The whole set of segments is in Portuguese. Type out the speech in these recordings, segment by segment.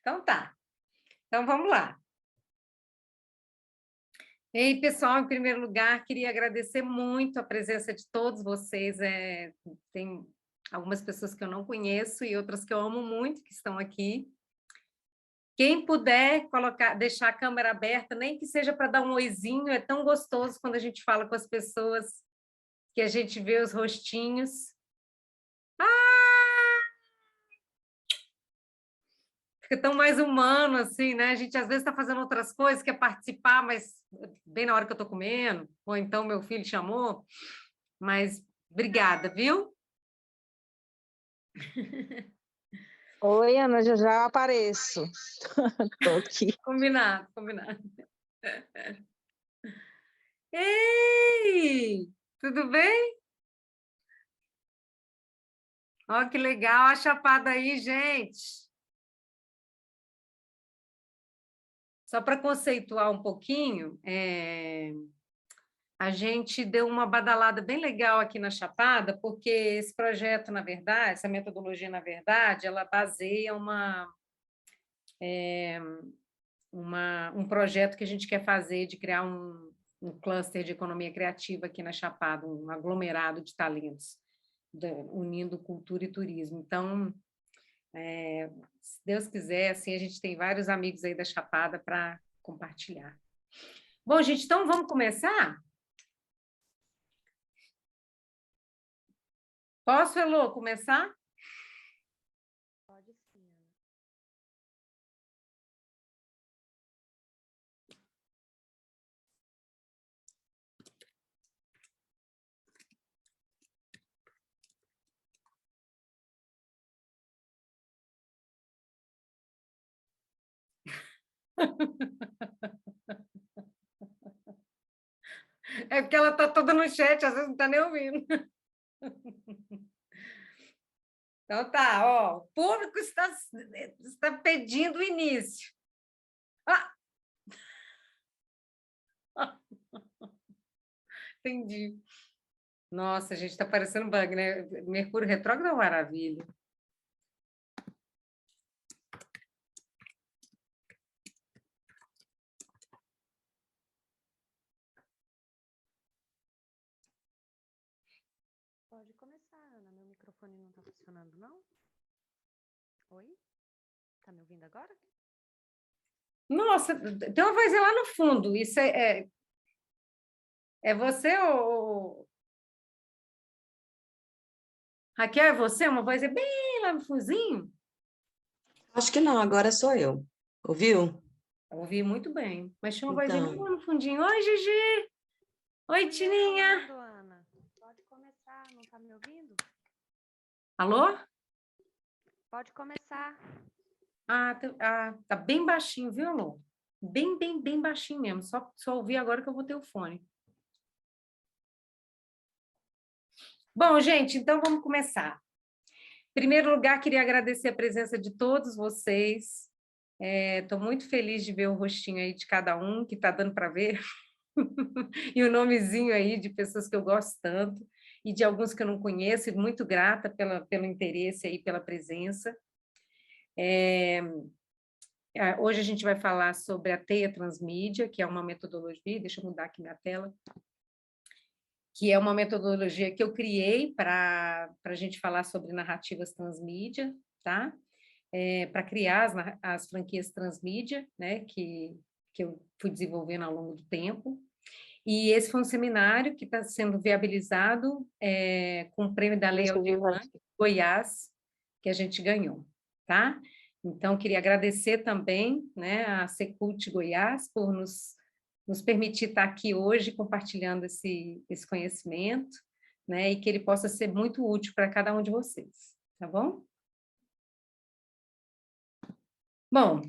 Então tá. Então vamos lá. Ei, pessoal, em primeiro lugar, queria agradecer muito a presença de todos vocês. Tem algumas pessoas que eu não conheço e outras que eu amo muito que estão aqui. Quem puder deixar a câmera aberta, nem que seja para dar um oizinho, é tão gostoso quando a gente fala com as pessoas que a gente vê os rostinhos. Fica tão mais humano, assim, né? A gente às vezes está fazendo outras coisas, quer participar, mas bem na hora que eu estou comendo, ou então meu filho chamou. Mas obrigada, viu? Oi, Ana, já já apareço. Estou aqui. Combinado, combinado. Ei! Tudo bem? Ó, que legal a chapada aí, gente. Só para conceituar um pouquinho, a gente deu uma badalada bem legal aqui na Chapada, porque esse projeto, na verdade, essa metodologia, na verdade, ela baseia um projeto que a gente quer fazer de criar um cluster de economia criativa aqui na Chapada, um aglomerado de talentos, unindo cultura e turismo. Então, se Deus quiser, assim, a gente tem vários amigos aí da Chapada para compartilhar. Bom, gente, então vamos começar? Posso, Elô, começar? Pode sim, Ana. É porque ela está toda no chat, às vezes não está nem ouvindo. Então tá, ó, o público está pedindo o início. Ah! Entendi. Nossa, a gente está parecendo bug, né? Mercúrio retrógrado é uma maravilha. Pode começar, Ana. Meu microfone não está funcionando, não? Oi? Tá me ouvindo agora? Nossa, tem uma vozinha lá no fundo. Isso é você ou... Raquel, é você? Uma voz bem lá no fundinho? Acho que não, agora sou eu. Ouviu? Eu ouvi muito bem, mas tinha uma vozinha bem Então, lá no fundinho. Oi, Gigi! Oi, Tininha! Tô ouvindo, Ana. Pode começar, não tá me ouvindo? Alô? Pode começar. Tá bem baixinho, viu, Alô? Bem, bem, bem baixinho mesmo. Só ouvi agora que eu vou ter o fone. Bom, gente, então vamos começar. Em primeiro lugar, queria agradecer a presença de todos vocês. Estou muito feliz de ver o rostinho aí de cada um, que está dando para ver, e o nomezinho aí de pessoas que eu gosto tanto, e de alguns que eu não conheço, e muito grata pelo interesse aí, pela presença. Hoje a gente vai falar sobre a teia transmídia, que é uma metodologia, deixa eu mudar aqui minha tela, que é uma metodologia que eu criei para a gente falar sobre narrativas transmídia, tá? Para criar as franquias transmídia, né, que eu fui desenvolvendo ao longo do tempo. E esse foi um seminário que está sendo viabilizado com o prêmio da Lei Aldir Blanc, Goiás, que a gente ganhou, tá? Então, queria agradecer também, né, a Secult Goiás por nos permitir estar aqui hoje compartilhando esse conhecimento, né, e que ele possa ser muito útil para cada um de vocês, tá bom? Bom,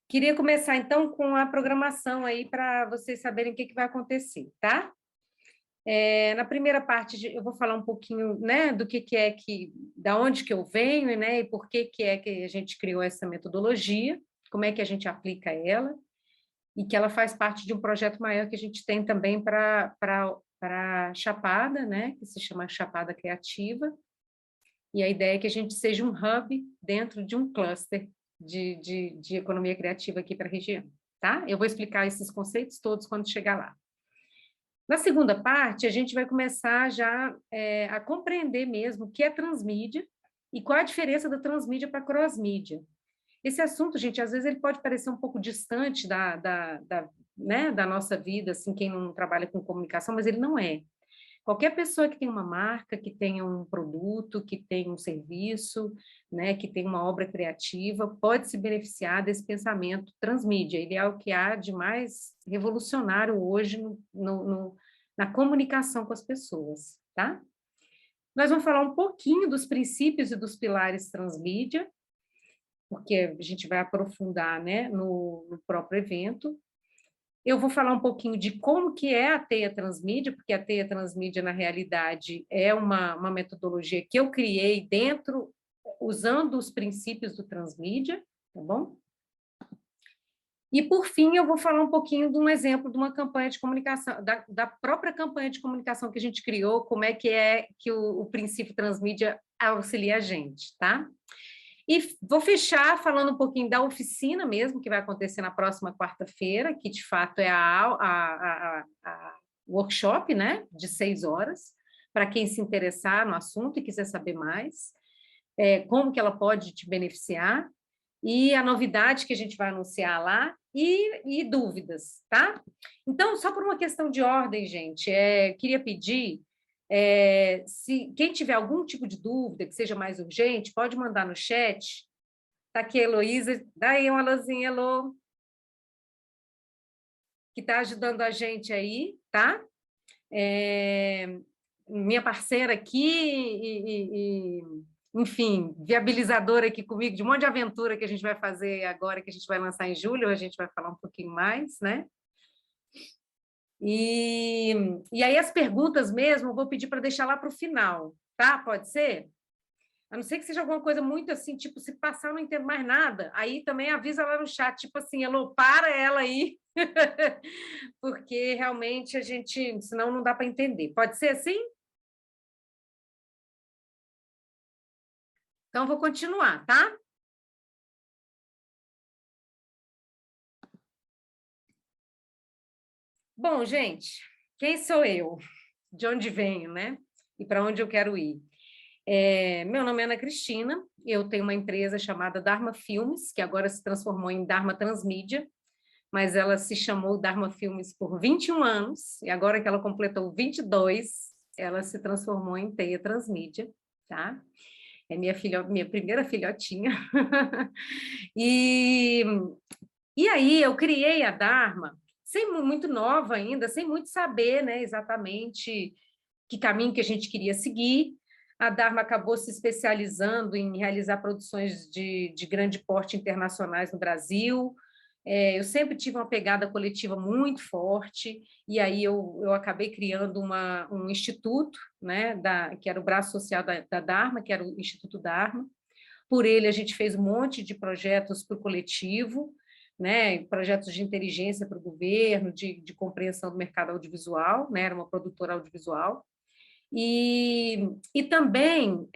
queria começar, então, com a programação aí para vocês saberem o que vai acontecer, tá? Na primeira parte, eu vou falar um pouquinho, né, do que é da onde que eu venho, né, e por que é que a gente criou essa metodologia, como é que a gente aplica ela, e que ela faz parte de um projeto maior que a gente tem também para Chapada, né, que se chama Chapada Criativa, e a ideia é que a gente seja um hub dentro de um cluster de economia criativa aqui para a região, tá? Eu vou explicar esses conceitos todos quando chegar lá. Na segunda parte, a gente vai começar já a compreender mesmo o que é transmídia e qual a diferença da transmídia para a crossmídia. Esse assunto, gente, às vezes ele pode parecer um pouco distante né, da nossa vida, assim, quem não trabalha com comunicação, mas ele não é. Qualquer pessoa que tem uma marca, que tenha um produto, que tenha um serviço, né, que tenha uma obra criativa, pode se beneficiar desse pensamento transmídia. Ele é o que há de mais revolucionário hoje na comunicação com as pessoas, tá? Nós vamos falar um pouquinho dos princípios e dos pilares transmídia, porque a gente vai aprofundar, né, no próprio evento. Eu vou falar um pouquinho de como que é a teia transmídia, porque a teia transmídia, na realidade, é uma metodologia que eu criei usando os princípios do transmídia, tá bom? E, por fim, eu vou falar um pouquinho de um exemplo de uma campanha de comunicação, da própria campanha de comunicação que a gente criou, como é que o princípio transmídia auxilia a gente, tá? E vou fechar falando um pouquinho da oficina mesmo, que vai acontecer na próxima quarta-feira, que de fato é a workshop, né, de 6 horas, para quem se interessar no assunto e quiser saber mais, como que ela pode te beneficiar, e a novidade que a gente vai anunciar lá, e dúvidas, tá? Então, só por uma questão de ordem, gente, queria pedir... se quem tiver algum tipo de dúvida que seja mais urgente, pode mandar no chat. Está aqui a Heloísa, dá aí uma alôzinha, Elô, que está ajudando a gente aí, tá? Minha parceira aqui, enfim, viabilizadora aqui comigo de um monte de aventura que a gente vai fazer agora, que a gente vai lançar em julho, a gente vai falar um pouquinho mais, né? E aí as perguntas mesmo, eu vou pedir para deixar lá para o final, tá? Pode ser? A não ser que seja alguma coisa muito assim, tipo, se passar eu não entendo mais nada, aí também avisa lá no chat, tipo assim, Elô, para ela aí, porque realmente a gente, senão não dá para entender. Pode ser assim? Então, vou continuar, tá? Bom, gente, quem sou eu? De onde venho, né? E para onde eu quero ir? Meu nome é Ana Cristina, eu tenho uma empresa chamada Dharma Filmes, que agora se transformou em Dharma Transmídia, mas ela se chamou Dharma Filmes por 21 anos, e agora que ela completou 22, ela se transformou em Teia Transmídia, tá? É minha primeira filhotinha. E aí eu criei a Dharma, muito nova ainda, sem muito saber, né, exatamente que caminho que a gente queria seguir. A Dharma acabou se especializando em realizar produções de grande porte internacionais no Brasil. Eu sempre tive uma pegada coletiva muito forte, e aí eu acabei criando um instituto, né, que era o braço social da Dharma, que era o Instituto Dharma. Por ele, a gente fez um monte de projetos para o coletivo, né, projetos de inteligência para o governo, de compreensão do mercado audiovisual, né, era uma produtora audiovisual. E também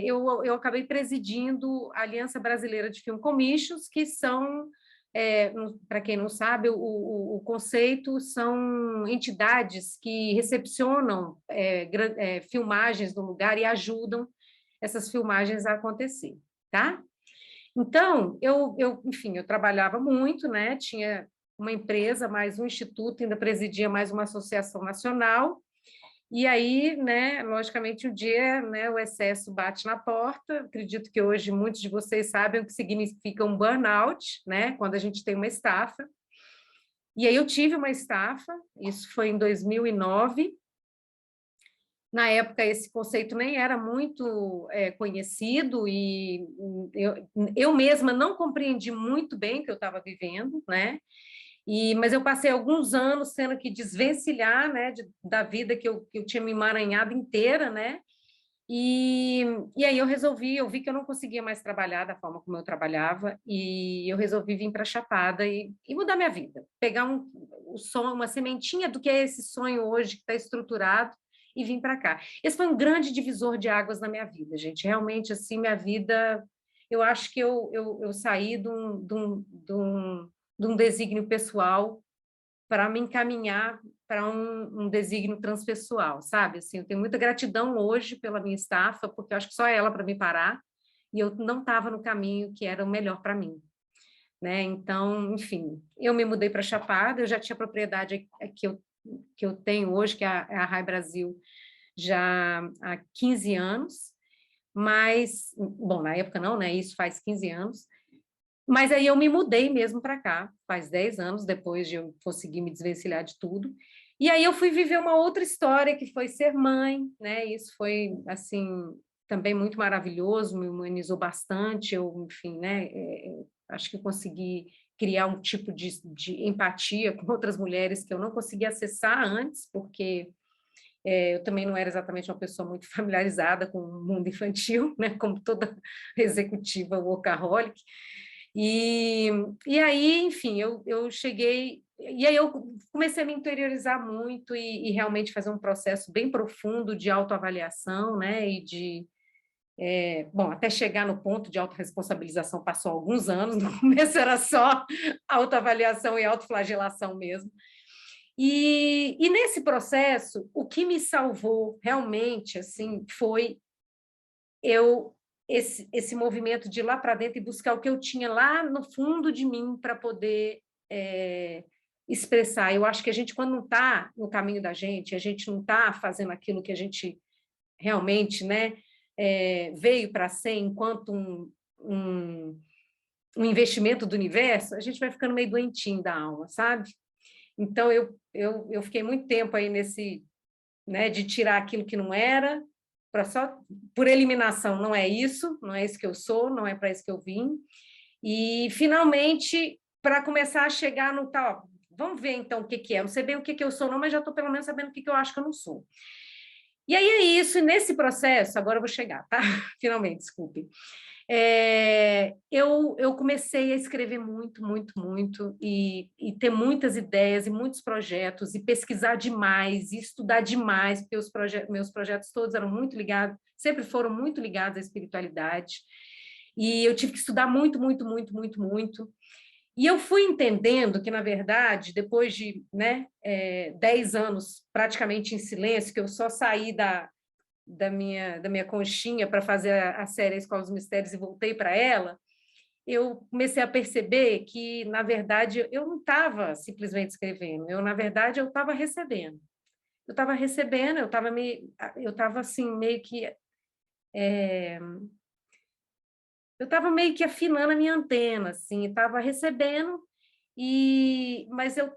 eu acabei presidindo a Aliança Brasileira de Film Commissions, que são, para quem não sabe, o conceito são entidades que recepcionam filmagens no lugar e ajudam essas filmagens a acontecer, tá? Então, enfim, eu trabalhava muito, né? Tinha uma empresa, mais um instituto, ainda presidia mais uma associação nacional. E aí, né, logicamente, um dia, né, o excesso bate na porta. Acredito que hoje muitos de vocês sabem o que significa um burnout, né, quando a gente tem uma estafa. E aí eu tive uma estafa, isso foi em 2009. Na época, esse conceito nem era muito conhecido e eu mesma não compreendi muito bem o que eu estava vivendo, né? Mas eu passei alguns anos tendo que desvencilhar, né, da vida que eu tinha me emaranhado inteira, né? E aí eu vi que eu não conseguia mais trabalhar da forma como eu trabalhava, e eu resolvi vir para Chapada e mudar minha vida, pegar um sonho, uma sementinha do que é esse sonho hoje que está estruturado, e vim para cá. Esse foi um grande divisor de águas na minha vida, gente. Realmente, assim, minha vida... eu acho que eu saí de um desígnio pessoal para me encaminhar para um desígnio transpessoal, sabe? Assim, eu tenho muita gratidão hoje pela minha estafa, porque eu acho que só ela para me parar, e eu não estava no caminho que era o melhor para mim, né? Então, enfim, eu me mudei para Chapada, eu já tinha propriedade que eu tenho hoje, que é a Rai Brasil, já há 15 anos, mas, bom, na época não, né? Isso faz 15 anos, mas aí eu me mudei mesmo para cá, faz 10 anos, depois de eu conseguir me desvencilhar de tudo. E aí eu fui viver uma outra história, que foi ser mãe, né? Isso foi, assim, também muito maravilhoso, me humanizou bastante, eu, enfim, né? Acho que eu consegui criar um tipo de empatia com outras mulheres que eu não conseguia acessar antes, porque eu também não era exatamente uma pessoa muito familiarizada com o mundo infantil, né? Como toda executiva workaholic. E aí, enfim, eu cheguei... E aí eu comecei a me interiorizar muito e realmente fazer um processo bem profundo de autoavaliação, né? E de... bom, até chegar no ponto de autorresponsabilização passou alguns anos, no começo era só autoavaliação e autoflagelação mesmo. E nesse processo, o que me salvou realmente assim, foi esse movimento de ir lá para dentro e buscar o que eu tinha lá no fundo de mim para poder expressar. Eu acho que a gente, quando não está no caminho da gente, a gente não está fazendo aquilo que a gente realmente, né, veio para ser enquanto um investimento do universo, a gente vai ficando meio doentinho da alma, sabe? Então, eu fiquei muito tempo aí nesse, né, de tirar aquilo que não era, só por eliminação, não é isso que eu sou, não é para isso que eu vim. E, finalmente, para começar a chegar no tal, vamos ver então o que é. Eu não sei bem o que eu sou, não, mas já estou pelo menos sabendo o que eu acho que eu não sou. E aí é isso, e nesse processo, agora eu vou chegar, tá? Finalmente, desculpe. Eu comecei a escrever muito, muito, muito, e ter muitas ideias e muitos projetos, e pesquisar demais, e estudar demais, porque meus projetos todos eram muito ligados, sempre foram muito ligados à espiritualidade, e eu tive que estudar muito, muito, muito, muito, muito. E eu fui entendendo que, na verdade, depois de 10 anos praticamente em silêncio, que eu só saí da minha conchinha para fazer a série A Escola dos Mistérios e voltei para ela, eu comecei a perceber que, na verdade, eu não estava simplesmente escrevendo, na verdade, eu estava recebendo. Eu estava assim, meio que... eu estava meio que afinando a minha antena, assim, estava recebendo, mas eu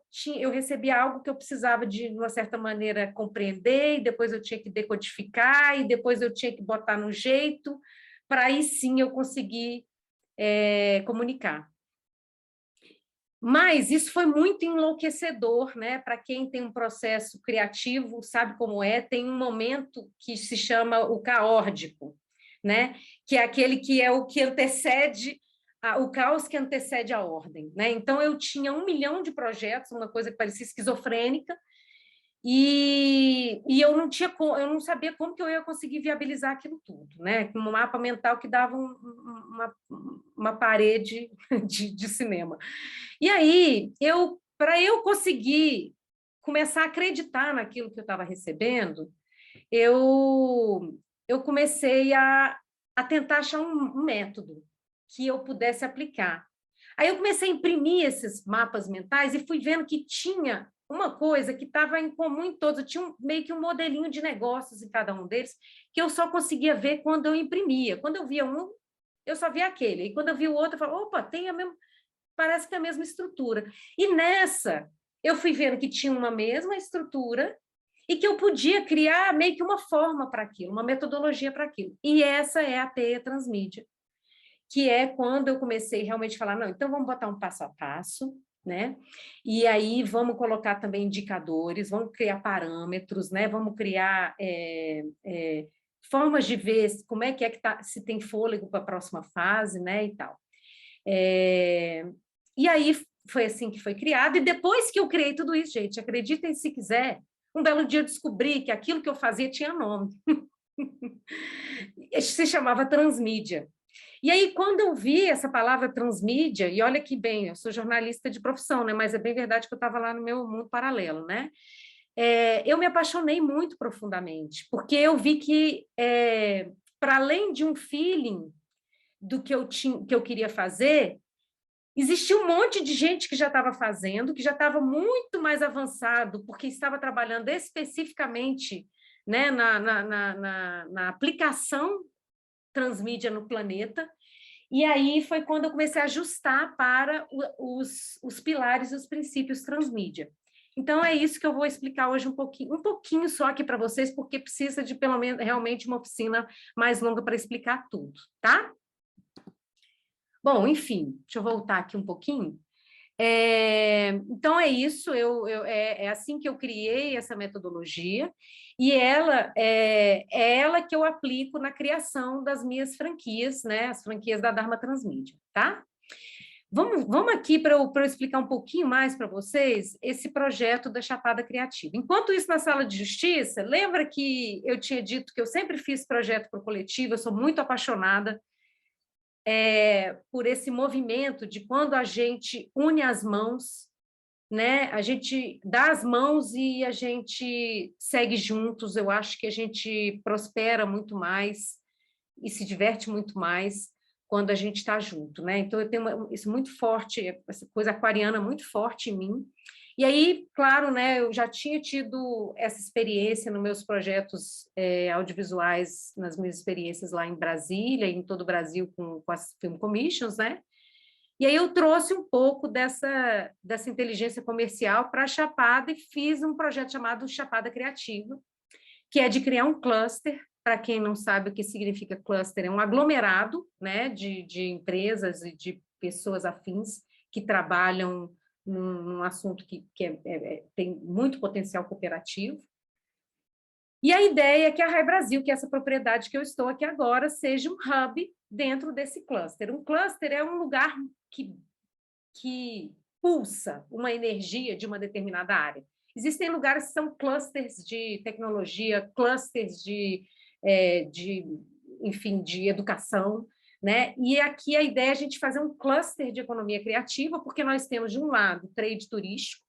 recebia algo que eu precisava de uma certa maneira compreender, e depois eu tinha que decodificar, e depois eu tinha que botar no jeito, para aí sim eu conseguir comunicar. Mas isso foi muito enlouquecedor, né? Para quem tem um processo criativo, sabe como é, tem um momento que se chama o caórdico, né? Que é aquele que é o que antecede o caos que antecede a ordem, né? Então eu tinha 1 milhão de projetos, uma coisa que parecia esquizofrênica, e eu não sabia como que eu ia conseguir viabilizar aquilo tudo, né? Um mapa mental que dava uma parede de cinema. E aí, para eu conseguir começar a acreditar naquilo que eu estava recebendo, eu comecei a tentar achar um método que eu pudesse aplicar. Aí eu comecei a imprimir esses mapas mentais e fui vendo que tinha uma coisa que estava em comum em todos, tinha meio que um modelinho de negócios em cada um deles, que eu só conseguia ver quando eu imprimia. Quando eu via um, eu só via aquele. E quando eu via o outro, eu falava, opa, tem a mesma, parece que é a mesma estrutura. E nessa, eu fui vendo que tinha uma mesma estrutura e que eu podia criar meio que uma forma para aquilo, uma metodologia para aquilo. E essa é a teia transmídia, que é quando eu comecei realmente a falar, não, então vamos botar um passo a passo, né? E aí vamos colocar também indicadores, vamos criar parâmetros, né? Vamos criar formas de ver como é que tá, se tem fôlego para a próxima fase, né? E tal. E aí foi assim que foi criado, e depois que eu criei tudo isso, gente, acreditem se quiser, um belo dia eu descobri que aquilo que eu fazia tinha nome. Se chamava transmídia. E aí, quando eu vi essa palavra transmídia, e olha que bem, eu sou jornalista de profissão, né? Mas é bem verdade que eu estava lá no meu mundo paralelo, né? Eu me apaixonei muito profundamente, porque eu vi que, para além de um feeling do que eu queria fazer, existia um monte de gente que já estava fazendo, que já estava muito mais avançado, porque estava trabalhando especificamente, né, na aplicação transmídia no planeta. E aí foi quando eu comecei a ajustar para os pilares e os princípios transmídia. Então, é isso que eu vou explicar hoje um pouquinho só aqui para vocês, porque precisa de, pelo menos, realmente uma oficina mais longa para explicar tudo, tá? Bom, enfim, deixa eu voltar aqui um pouquinho. Então, é isso, é assim que eu criei essa metodologia, e ela que eu aplico na criação das minhas franquias, né, as franquias da Dharma Transmídia, tá? Vamos aqui para eu explicar um pouquinho mais para vocês esse projeto da Chapada Criativa. Enquanto isso, na sala de justiça, lembra que eu tinha dito que eu sempre fiz projeto para o coletivo, eu sou muito apaixonada por esse movimento de quando a gente une as mãos, né? A gente dá as mãos e a gente segue juntos. Eu acho que a gente prospera muito mais e se diverte muito mais quando a gente está junto, né? Então, eu tenho isso muito forte, essa coisa aquariana muito forte em mim. E aí, claro, né, eu já tinha tido essa experiência nos meus projetos audiovisuais, nas minhas experiências lá em Brasília, em todo o Brasil, com as Film Commissions, né? E aí eu trouxe um pouco dessa inteligência comercial para a Chapada e fiz um projeto chamado Chapada Criativa, que é de criar um cluster. Para quem não sabe o que significa cluster, é um aglomerado, né, de empresas e de pessoas afins que trabalham num assunto que tem muito potencial cooperativo. E a ideia é que a Rai Brasil, que é essa propriedade que eu estou aqui agora, seja um hub dentro desse cluster. Um cluster é um lugar que pulsa uma energia de uma determinada área. Existem lugares que são clusters de tecnologia, clusters enfim, de educação, né? E aqui a ideia é a gente fazer um cluster de economia criativa, porque nós temos, de um lado, trade turístico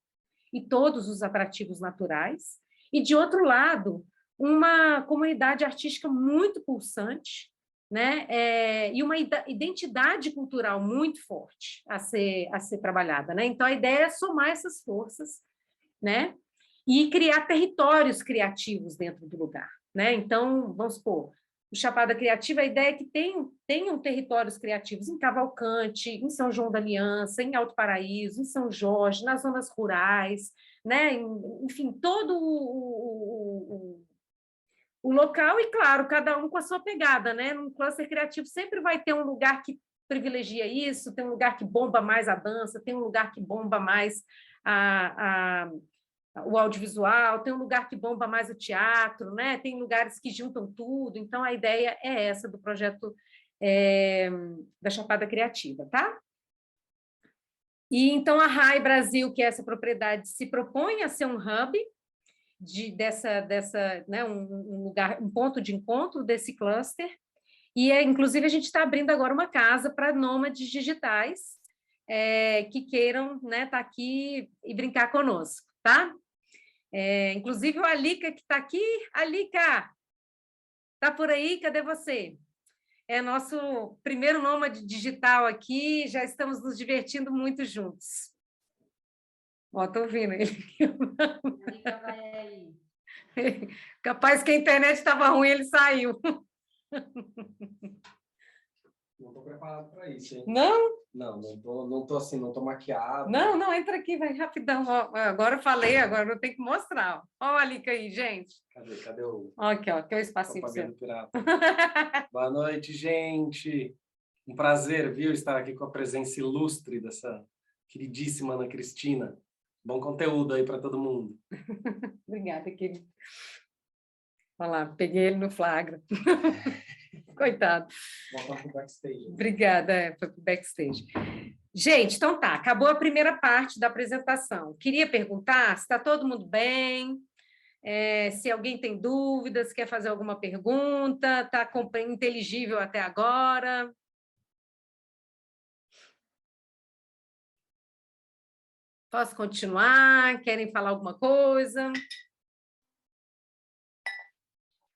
e todos os atrativos naturais, e, de outro lado, uma comunidade artística muito pulsante, né? E uma identidade cultural muito forte a ser trabalhada, né? Então, a ideia é somar essas forças, né? E criar territórios criativos dentro do lugar, né? Então, vamos supor, o Chapada Criativa, a ideia é que tenham territórios criativos em Cavalcante, em São João da Aliança, em Alto Paraíso, em São Jorge, nas zonas rurais, né? Enfim, todo o local e, claro, cada um com a sua pegada, né? Num cluster criativo sempre vai ter um lugar que privilegia isso, tem um lugar que bomba mais a dança, tem um lugar que bomba mais o audiovisual, tem um lugar que bomba mais o teatro, né? Tem lugares que juntam tudo. Então, a ideia é essa do projeto da Chapada Criativa, tá? E então a Rai Brasil, que é essa propriedade, se propõe a ser um hub né, um lugar, um ponto de encontro desse cluster. E, inclusive, a gente está abrindo agora uma casa para nômades digitais que queiram, né, estar aqui e brincar conosco, tá? Inclusive, o Alica, que está aqui. Alica, está por aí? Cadê você? É nosso primeiro nômade digital aqui, já estamos nos divertindo muito juntos. Ó, estou ouvindo ele. Alica vai aí. Capaz que a internet estava ruim, ele saiu. Não estou preparado para isso, hein? Não? Não tô assim, não estou maquiado. Não, entra aqui, vai rapidão. Ó, agora eu falei, agora eu tenho que mostrar. Ó o Alica aí, gente. Cadê o... Ó, aqui é o espacinho para você. Pirata. Boa noite, gente. Um prazer, viu, estar aqui com a presença ilustre dessa queridíssima Ana Cristina. Bom conteúdo aí para todo mundo. Obrigada, querido. Olha lá, peguei ele no flagra. Coitado. Voltar para o backstage. Obrigada, foi para o backstage. Gente, então tá, acabou a primeira parte da apresentação. Queria perguntar se está todo mundo bem, se alguém tem dúvidas, quer fazer alguma pergunta, está inteligível até agora. Posso continuar? Querem falar alguma coisa?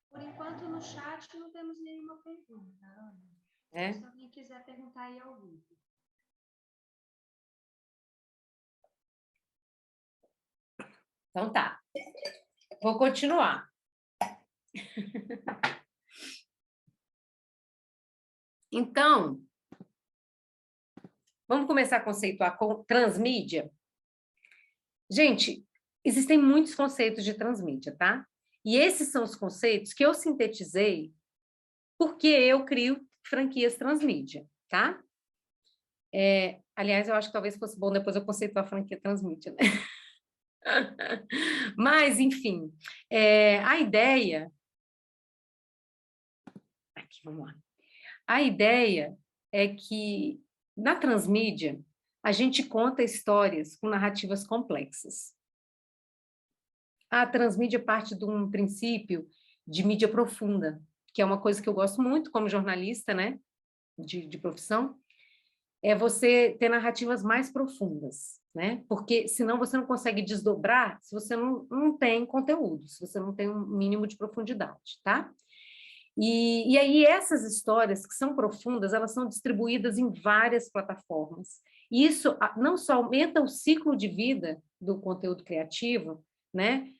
Por enquanto, no chat não temos nenhuma pergunta, Ana. É? Se alguém quiser perguntar aí ao vivo. Então tá. Vou continuar. Então, vamos começar a conceituar com transmídia? Gente, existem muitos conceitos de transmídia, tá? E esses são os conceitos que eu sintetizei porque eu crio franquias transmídia, tá? Aliás, eu acho que talvez fosse bom depois eu conceituar a franquia transmídia, né? Mas, enfim, a ideia... Aqui, vamos lá. A ideia é que, na transmídia, a gente conta histórias com narrativas complexas. A transmídia parte de um princípio de mídia profunda, que é uma coisa que eu gosto muito como jornalista, né, de profissão, é você ter narrativas mais profundas, né? Porque senão você não consegue desdobrar se você não tem conteúdo, se você não tem um mínimo de profundidade, tá? E aí essas histórias que são profundas, elas são distribuídas em várias plataformas. E isso não só aumenta o ciclo de vida do conteúdo criativo, né?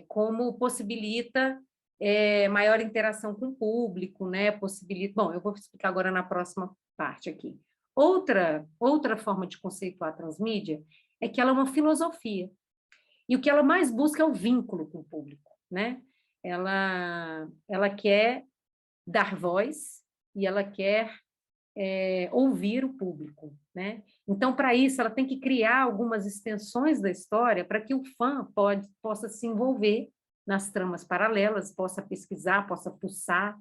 Como possibilita maior interação com o público, né? Possibilita... Bom, eu vou explicar agora na próxima parte aqui. Outra forma de conceituar a transmídia é que ela é uma filosofia. E o que ela mais busca é o vínculo com o público, né? Ela quer dar voz e ela quer ouvir o público, né? Então, para isso, ela tem que criar algumas extensões da história para que o fã possa se envolver nas tramas paralelas, possa pesquisar, possa fuçar,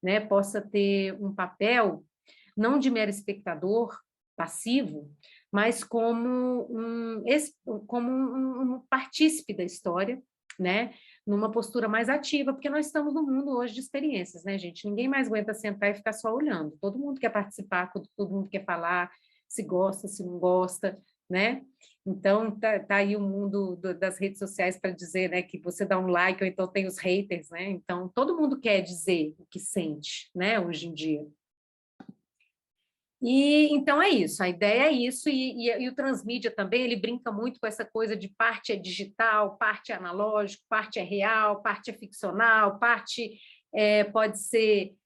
né? Possa ter um papel não de mero espectador passivo, mas como um partícipe da história, né? Numa postura mais ativa, porque nós estamos no mundo hoje de experiências, né, gente? Ninguém mais aguenta sentar e ficar só olhando. Todo mundo quer participar, todo mundo quer falar, se gosta, se não gosta, né? Então, tá aí o mundo das redes sociais para dizer, né, que você dá um like ou então tem os haters, né? Então, todo mundo quer dizer o que sente, né, hoje em dia. E então é isso, a ideia é isso, e o transmídia também, ele brinca muito com essa coisa de parte é digital, parte é analógico, parte é real, parte é ficcional, parte pode ser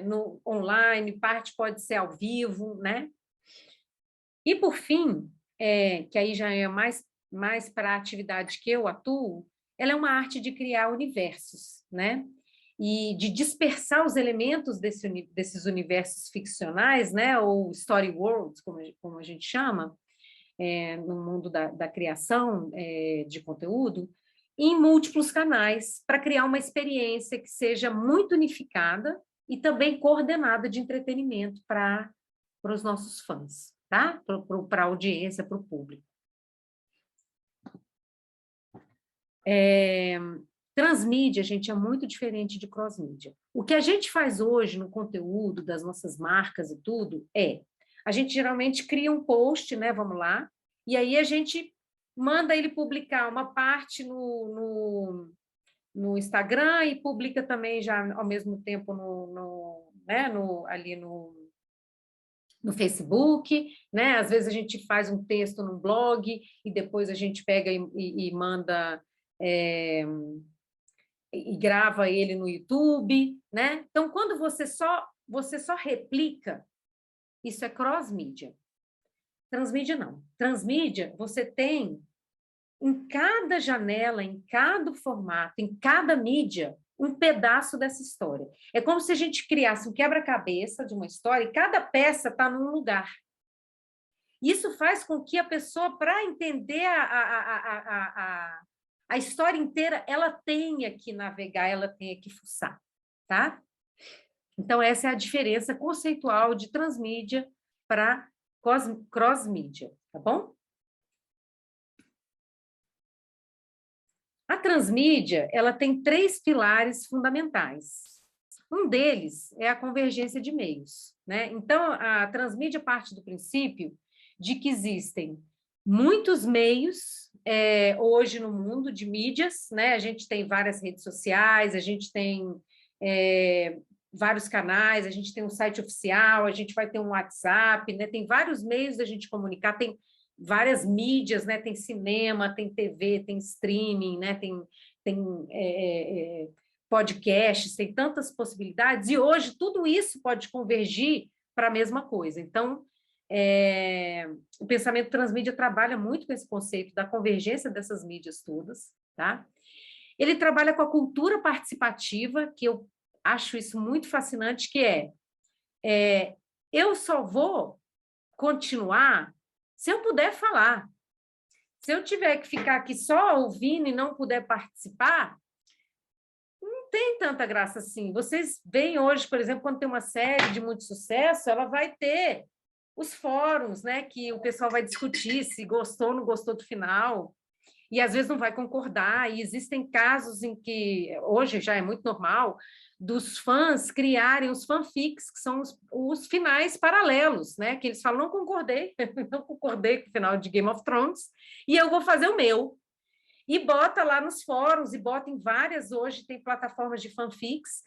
no online, parte pode ser ao vivo, né? E por fim, que aí já é mais para a atividade que eu atuo, ela é uma arte de criar universos, né? E de dispersar os elementos desses universos ficcionais, né, ou story worlds, como a gente chama, no mundo da criação de conteúdo, em múltiplos canais, para criar uma experiência que seja muito unificada e também coordenada de entretenimento para os nossos fãs, tá? Para a audiência, para o público. Transmídia, gente, é muito diferente de crossmídia. O que a gente faz hoje no conteúdo das nossas marcas e tudo a gente geralmente cria um post, né? Vamos lá, e aí a gente manda ele publicar uma parte no Instagram e publica também já ao mesmo tempo ali no Facebook, né? Às vezes a gente faz um texto no blog e depois a gente pega e manda... e grava ele no YouTube, né? Então, quando você só replica, isso é cross-mídia. Transmídia, não. Transmídia, você tem em cada janela, em cada formato, em cada mídia, um pedaço dessa história. É como se a gente criasse um quebra-cabeça de uma história e cada peça está num lugar. Isso faz com que a pessoa, para entender a história inteira, ela tenha que navegar, ela tenha que fuçar, tá? Então, essa é a diferença conceitual de transmídia para cross-mídia, tá bom? A transmídia, ela tem 3 pilares fundamentais. Um deles é a convergência de meios, né? Então, a transmídia parte do princípio de que existem muitos meios hoje no mundo de mídias, né? A gente tem várias redes sociais, a gente tem vários canais, a gente tem um site oficial, a gente vai ter um WhatsApp, né? Tem vários meios da gente comunicar, tem várias mídias, né? Tem cinema, tem TV, tem streaming, né? Tem podcasts, tem tantas possibilidades, e hoje tudo isso pode convergir para a mesma coisa. Então, o pensamento transmídia trabalha muito com esse conceito da convergência dessas mídias todas, tá? Ele trabalha com a cultura participativa, que eu acho isso muito fascinante, que eu só vou continuar se eu puder falar. Se eu tiver que ficar aqui só ouvindo e não puder participar, não tem tanta graça assim. Vocês veem hoje, por exemplo, quando tem uma série de muito sucesso, ela vai ter os fóruns, né, que o pessoal vai discutir se gostou ou não gostou do final, e às vezes não vai concordar, e existem casos em que, hoje já é muito normal, dos fãs criarem os fanfics, que são os finais paralelos, né, que eles falam, não concordei com o final de Game of Thrones, e eu vou fazer o meu. E bota lá nos fóruns, e bota em várias, hoje tem plataformas de fanfics,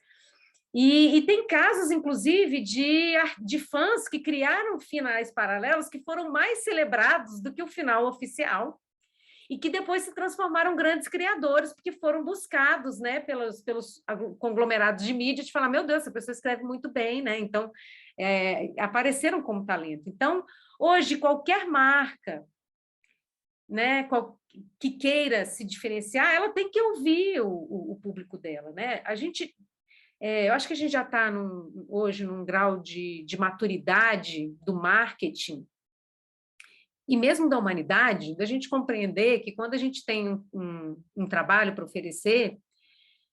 e tem casos, inclusive, de fãs que criaram finais paralelos que foram mais celebrados do que o final oficial, e que depois se transformaram em grandes criadores, porque foram buscados, né, pelos conglomerados de mídia, de falar, meu Deus, essa pessoa escreve muito bem, né? Então, apareceram como talento. Então, hoje, qualquer marca, né, que queira se diferenciar, ela tem que ouvir o público dela, né? Eu acho que a gente já está hoje num grau de maturidade do marketing e mesmo da humanidade, da gente compreender que quando a gente tem um trabalho para oferecer,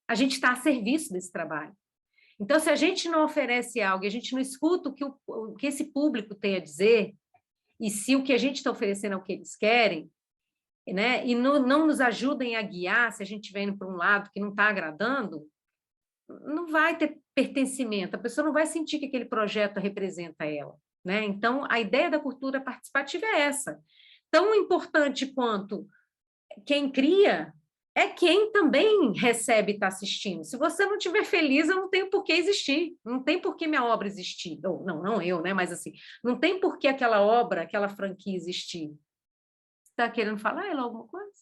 a gente está a serviço desse trabalho. Então, se a gente não oferece algo, a gente não escuta o que esse público tem a dizer, e se o que a gente está oferecendo é o que eles querem, né, e não nos ajudem a guiar, se a gente estiver indo para um lado que não está agradando, não vai ter pertencimento, a pessoa não vai sentir que aquele projeto representa ela, né? Então, a ideia da cultura participativa é essa. Tão importante quanto quem cria é quem também recebe e está assistindo. Se você não estiver feliz, eu não tenho por que existir, não tem por que minha obra existir. Ou, não eu, né? Mas assim, não tem por que aquela obra, aquela franquia existir. Você está querendo falar, Ela, alguma coisa?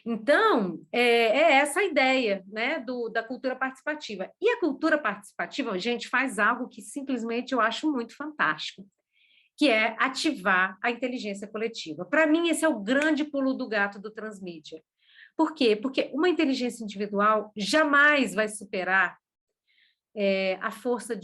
Então, essa a ideia, né, da cultura participativa. E a cultura participativa, gente, faz algo que simplesmente eu acho muito fantástico, que é ativar a inteligência coletiva. Para mim, esse é o grande pulo do gato do transmídia. Por quê? Porque uma inteligência individual jamais vai superar a força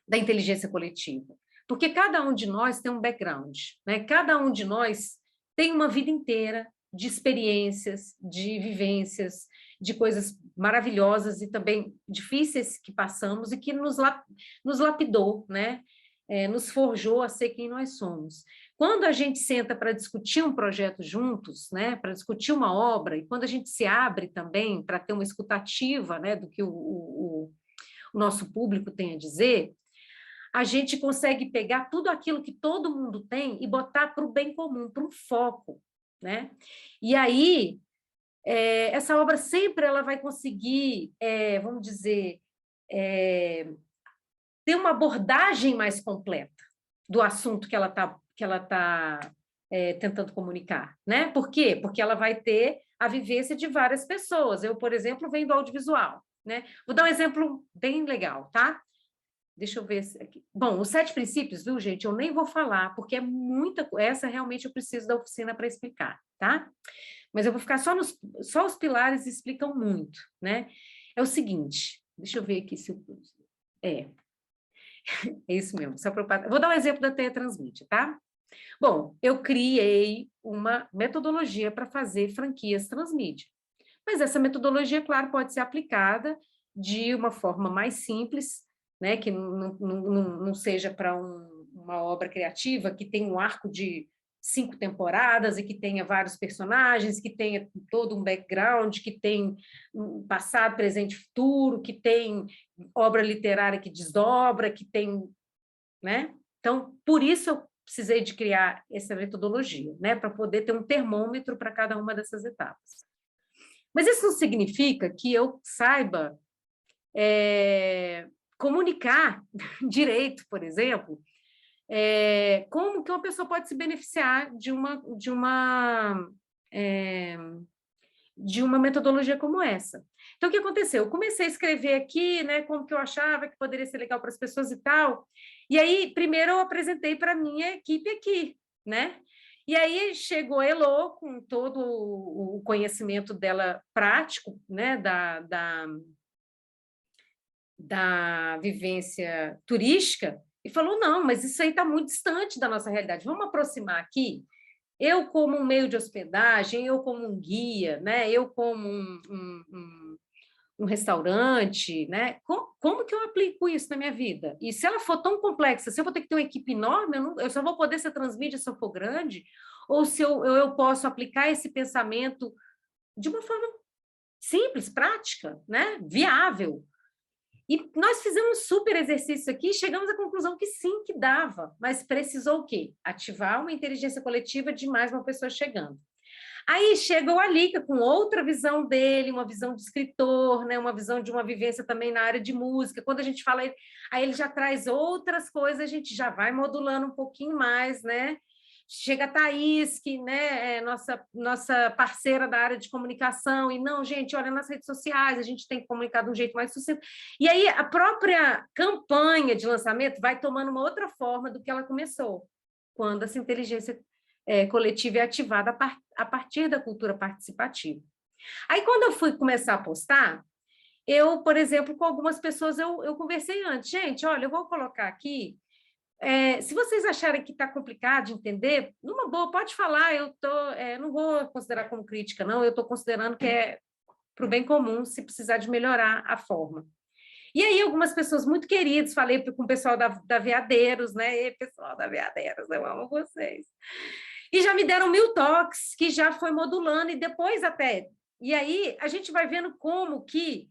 da inteligência coletiva. Porque cada um de nós tem um background, né? Cada um de nós tem uma vida inteira de experiências, de vivências, de coisas maravilhosas e também difíceis que passamos e que nos lapidou, né? Nos forjou a ser quem nós somos. Quando a gente senta para discutir um projeto juntos, né? Para discutir uma obra, e quando a gente se abre também para ter uma escutativa, né? Do que o nosso público tem a dizer, a gente consegue pegar tudo aquilo que todo mundo tem e botar para o bem comum, para um foco, né? E aí, essa obra sempre ela vai conseguir, vamos dizer, ter uma abordagem mais completa do assunto que ela tá tentando comunicar, né? Por quê? Porque ela vai ter a vivência de várias pessoas. Eu, por exemplo, venho do audiovisual, né? Vou dar um exemplo bem legal, tá? Deixa eu ver aqui. Bom, os 7 princípios, viu, gente? Eu nem vou falar, porque é muita coisa. Essa realmente eu preciso da oficina para explicar, tá? Mas eu vou ficar só os pilares explicam muito, né? É o seguinte, deixa eu ver aqui se é isso mesmo. Vou dar um exemplo da Teia Transmídia, tá? Bom, eu criei uma metodologia para fazer franquias transmídia. Mas essa metodologia, claro, pode ser aplicada de uma forma mais simples, né, que não seja para uma obra criativa que tem um arco de 5 temporadas e que tenha vários personagens, que tenha todo um background, que tem passado, presente e futuro, que tem obra literária que desdobra, que tem né? Então, por isso eu precisei de criar essa metodologia, né? Para poder ter um termômetro para cada uma dessas etapas. Mas isso não significa que eu saiba comunicar direito, por exemplo, como que uma pessoa pode se beneficiar de uma metodologia como essa. Então, o que aconteceu? Eu comecei a escrever aqui, né, como que eu achava que poderia ser legal para as pessoas e tal, e aí, primeiro, eu apresentei para a minha equipe aqui, né? E aí chegou a Elô, com todo o conhecimento dela prático, né, da vivência turística, e falou, não, mas isso aí está muito distante da nossa realidade, vamos aproximar aqui. Eu como um meio de hospedagem, eu como um guia, né? Eu como um restaurante, né? Como que eu aplico isso na minha vida? E se ela for tão complexa, se eu vou ter que ter uma equipe enorme, eu só vou poder ser transmídia se eu for grande, ou se eu posso aplicar esse pensamento de uma forma simples, prática, né? Viável. E nós fizemos um super exercício aqui e chegamos à conclusão que sim, que dava, mas precisou o quê? Ativar uma inteligência coletiva de mais uma pessoa chegando. Aí chega o Alica com outra visão dele, uma visão de escritor, né? Uma visão de uma vivência também na área de música. Quando a gente fala, aí ele já traz outras coisas, a gente já vai modulando um pouquinho mais, né? Chega a Thaís, que, né, é nossa parceira da área de comunicação, e não, gente, olha, nas redes sociais, a gente tem que comunicar de um jeito mais sucinto. E aí a própria campanha de lançamento vai tomando uma outra forma do que ela começou, quando essa inteligência coletiva é ativada a partir da cultura participativa. Aí, quando eu fui começar a postar, eu, por exemplo, com algumas pessoas, eu conversei antes, gente, olha, eu vou colocar aqui, se vocês acharem que está complicado de entender, numa boa, pode falar, não vou considerar como crítica, não, eu estou considerando que é para o bem comum, se precisar de melhorar a forma. E aí, algumas pessoas muito queridas, falei com o pessoal da Veadeiros, né? E pessoal da Veadeiros, eu amo vocês. E já me deram 1000 toques, que já foi modulando, e depois até... E aí, a gente vai vendo como que...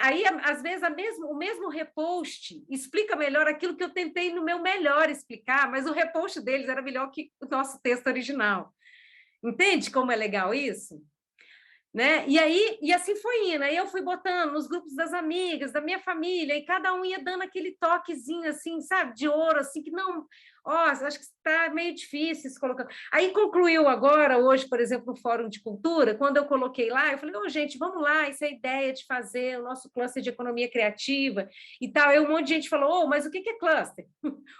aí, às vezes, o mesmo repost explica melhor aquilo que eu tentei no meu melhor explicar, mas o repost deles era melhor que o nosso texto original. Entende como é legal isso? Né? E assim foi indo. Aí eu fui botando nos grupos das amigas, da minha família, e cada um ia dando aquele toquezinho, assim, sabe, de ouro, assim, que não... acho que está meio difícil isso colocando. Aí concluiu agora, hoje, por exemplo, no Fórum de Cultura, quando eu coloquei lá, eu falei, gente, vamos lá, essa é a ideia de fazer o nosso cluster de economia criativa e tal. Aí um monte de gente falou, mas o que é cluster?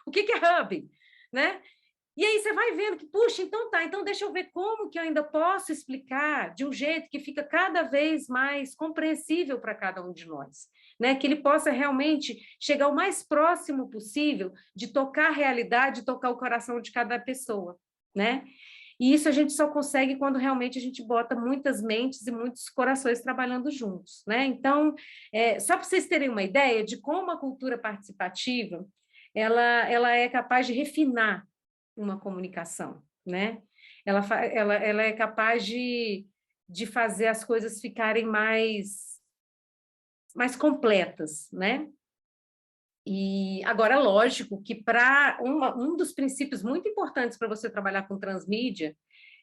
O que é hub? Né? E aí você vai vendo que, puxa, então tá, então deixa eu ver como que eu ainda posso explicar de um jeito que fica cada vez mais compreensível para cada um de nós, né? Que ele possa realmente chegar o mais próximo possível de tocar a realidade, tocar o coração de cada pessoa, né? E isso a gente só consegue quando realmente a gente bota muitas mentes e muitos corações trabalhando juntos, né? Então, só para vocês terem uma ideia de como a cultura participativa ela é capaz de refinar uma comunicação, né? Ela é capaz de fazer as coisas ficarem mais completas, né? E agora, lógico que para um dos princípios muito importantes para você trabalhar com transmídia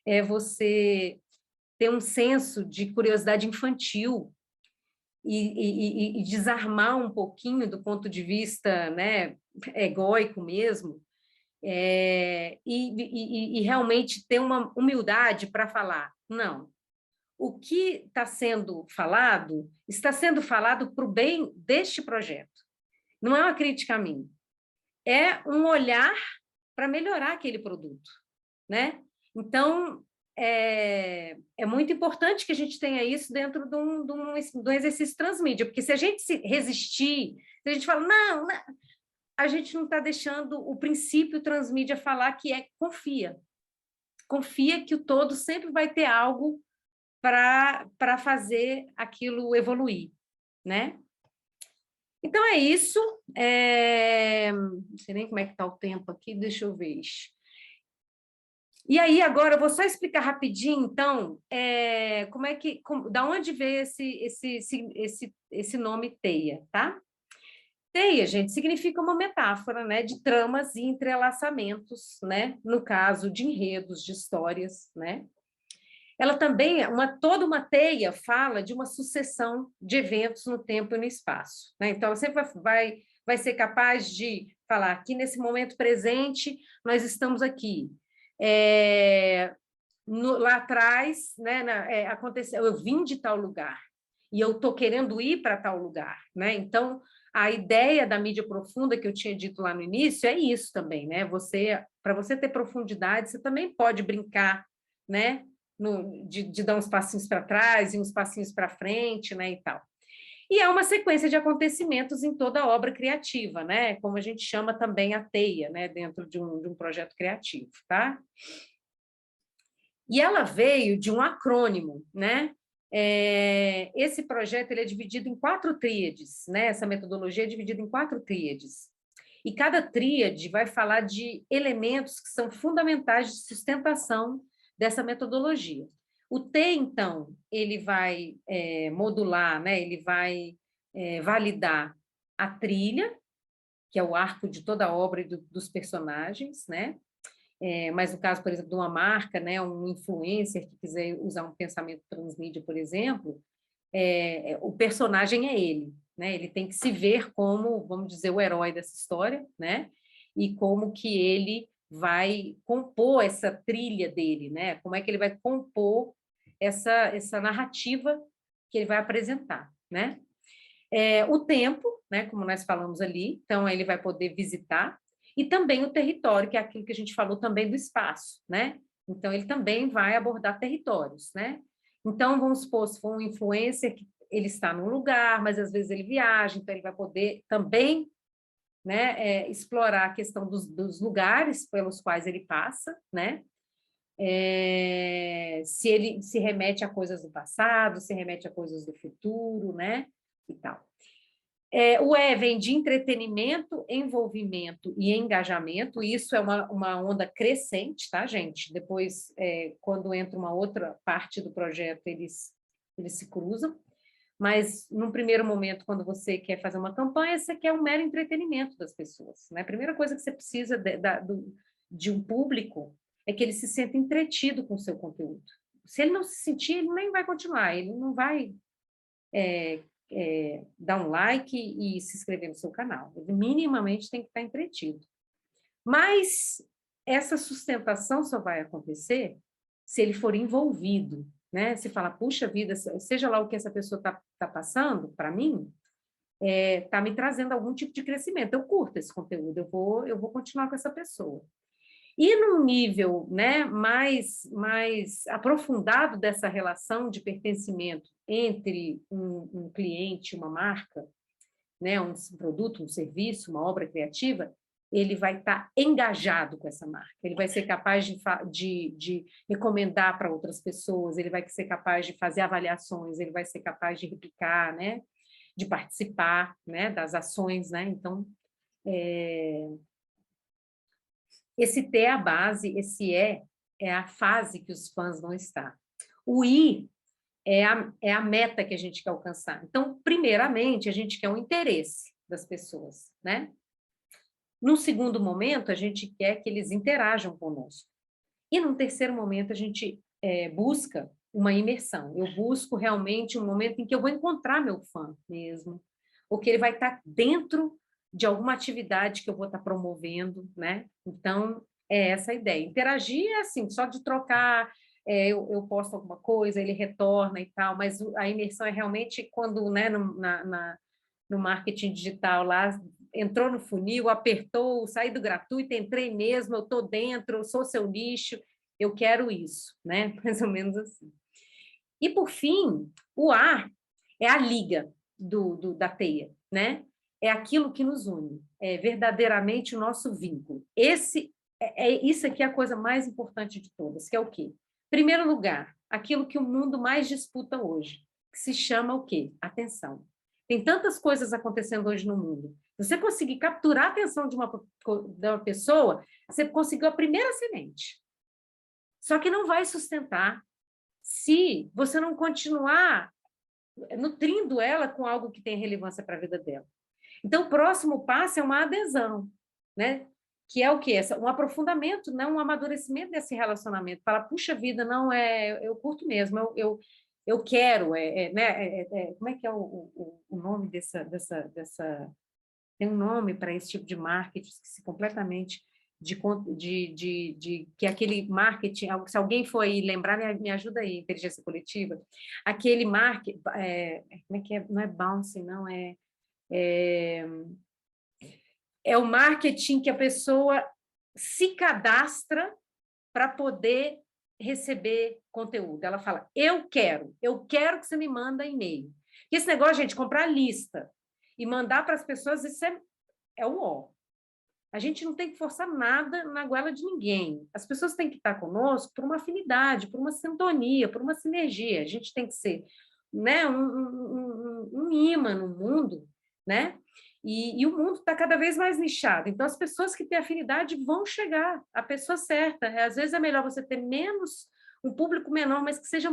é você ter um senso de curiosidade infantil e desarmar um pouquinho do ponto de vista, né, egóico mesmo, e realmente ter uma humildade para falar, não, o que está sendo falado para o bem deste projeto. Não é uma crítica a mim, é um olhar para melhorar aquele produto, né? Então, é muito importante que a gente tenha isso dentro de um exercício transmídia, porque se a gente se resistir, se a gente fala, não, a gente não está deixando o princípio transmídia falar, que é confia. Confia que o todo sempre vai ter algo para fazer aquilo evoluir, né? Então, é isso. Não sei nem como é que está o tempo aqui, deixa eu ver. E aí, agora, eu vou só explicar rapidinho, então, da onde veio esse nome TEIA, tá? Teia, gente, significa uma metáfora, né, de tramas e entrelaçamentos, né, no caso de enredos, de histórias, né. Ela também, toda uma teia fala de uma sucessão de eventos no tempo e no espaço, né? Então, ela sempre vai ser capaz de falar que nesse momento presente nós estamos aqui. Lá atrás, né, aconteceu, eu vim de tal lugar e eu estou querendo ir para tal lugar, né? Então, a ideia da mídia profunda que eu tinha dito lá no início é isso também, né? Para você ter profundidade, você também pode brincar, né? De dar uns passinhos para trás e uns passinhos para frente, né, e tal. E é uma sequência de acontecimentos em toda obra criativa, né? Como a gente chama também a teia, né? Dentro de um projeto criativo, tá? E ela veio de um acrônimo, né? Esse projeto ele é dividido em 4 tríades, né? Essa metodologia é dividida em 4 tríades. E cada tríade vai falar de elementos que são fundamentais de sustentação dessa metodologia. O T, então, ele vai modular, né? Ele vai validar a trilha, que é o arco de toda a obra e dos personagens, né? Mas no caso, por exemplo, de uma marca, né, um influencer que quiser usar um pensamento transmídia, por exemplo, o personagem é ele, né? Ele tem que se ver como, vamos dizer, o herói dessa história, né? E como que ele vai compor essa trilha dele, né? Como é que ele vai compor essa narrativa que ele vai apresentar, né? O tempo, né? Como nós falamos ali, então ele vai poder visitar, e também o território, que é aquilo que a gente falou também do espaço, né? Então ele também vai abordar territórios, né? Então, vamos supor, se for um influencer que ele está num lugar, mas às vezes ele viaja, então ele vai poder também, né, explorar a questão dos lugares pelos quais ele passa, né? Se ele se remete a coisas do passado, se remete a coisas do futuro, né? E tal. O E vem de entretenimento, envolvimento e engajamento, e isso é uma onda crescente, tá, gente? Depois, quando entra uma outra parte do projeto, eles se cruzam, mas, num primeiro momento, quando você quer fazer uma campanha, você quer um mero entretenimento das pessoas, né? A primeira coisa que você precisa de um público é que ele se sinta entretido com o seu conteúdo. Se ele não se sentir, ele nem vai continuar, ele não vai dar um like e se inscrever no seu canal. Ele minimamente tem que estar entretido. Mas essa sustentação só vai acontecer se ele for envolvido, né? Se falar, puxa vida, seja lá o que essa pessoa está passando, para mim, está me trazendo algum tipo de crescimento. Eu curto esse conteúdo, eu vou continuar com essa pessoa. E num nível, né, mais aprofundado dessa relação de pertencimento entre um cliente, uma marca, né, um produto, um serviço, uma obra criativa, ele vai estar engajado com essa marca, ele vai ser capaz de recomendar para outras pessoas, ele vai ser capaz de fazer avaliações, ele vai ser capaz de replicar, né, de participar, né, das ações, né? Então, esse T é a base, esse E é a fase que os fãs vão estar. O I é a meta que a gente quer alcançar. Então, primeiramente, a gente quer o interesse das pessoas, né? Num segundo momento, a gente quer que eles interajam conosco. E num terceiro momento, a gente busca uma imersão. Eu busco realmente um momento em que eu vou encontrar meu fã mesmo, ou que ele vai estar dentro de alguma atividade que eu vou estar promovendo, né? Então, é essa a ideia. Interagir é assim, só de trocar, eu posto alguma coisa, ele retorna e tal, mas a imersão é realmente quando, né, no marketing digital lá, entrou no funil, apertou, saí do gratuito, entrei mesmo, eu estou dentro, eu sou seu nicho, eu quero isso, né? Mais ou menos assim. E, por fim, o A é a liga da teia, né? É aquilo que nos une, é verdadeiramente o nosso vínculo. Isso aqui é a coisa mais importante de todas, que é o quê? Primeiro lugar, aquilo que o mundo mais disputa hoje, que se chama o quê? Atenção. Tem tantas coisas acontecendo hoje no mundo. Se você conseguir capturar a atenção de uma pessoa, você conseguiu a primeira semente. Só que não vai sustentar se você não continuar nutrindo ela com algo que tem relevância para a vida dela. Então, o próximo passo é uma adesão, né? Que é o quê? Um aprofundamento, não um amadurecimento desse relacionamento. Fala, puxa vida, não é, eu curto mesmo, eu quero, né? Como é que é o nome dessa... Tem um nome para esse tipo de marketing, esqueci completamente, que aquele marketing, se alguém for aí lembrar, me ajuda aí, inteligência coletiva, aquele marketing, como é que é? Não é bouncing, não, é o marketing que a pessoa se cadastra para poder receber conteúdo. Ela fala, eu quero que você me manda e-mail. E esse negócio, gente, comprar lista e mandar para as pessoas, isso é o ó. A gente não tem que forçar nada na goela de ninguém. As pessoas têm que estar conosco por uma afinidade, por uma sintonia, por uma sinergia. A gente tem que ser, né, um imã no mundo, né? E o mundo está cada vez mais nichado. Então, as pessoas que têm afinidade vão chegar à pessoa certa. Às vezes é melhor você ter um público menor, mas que seja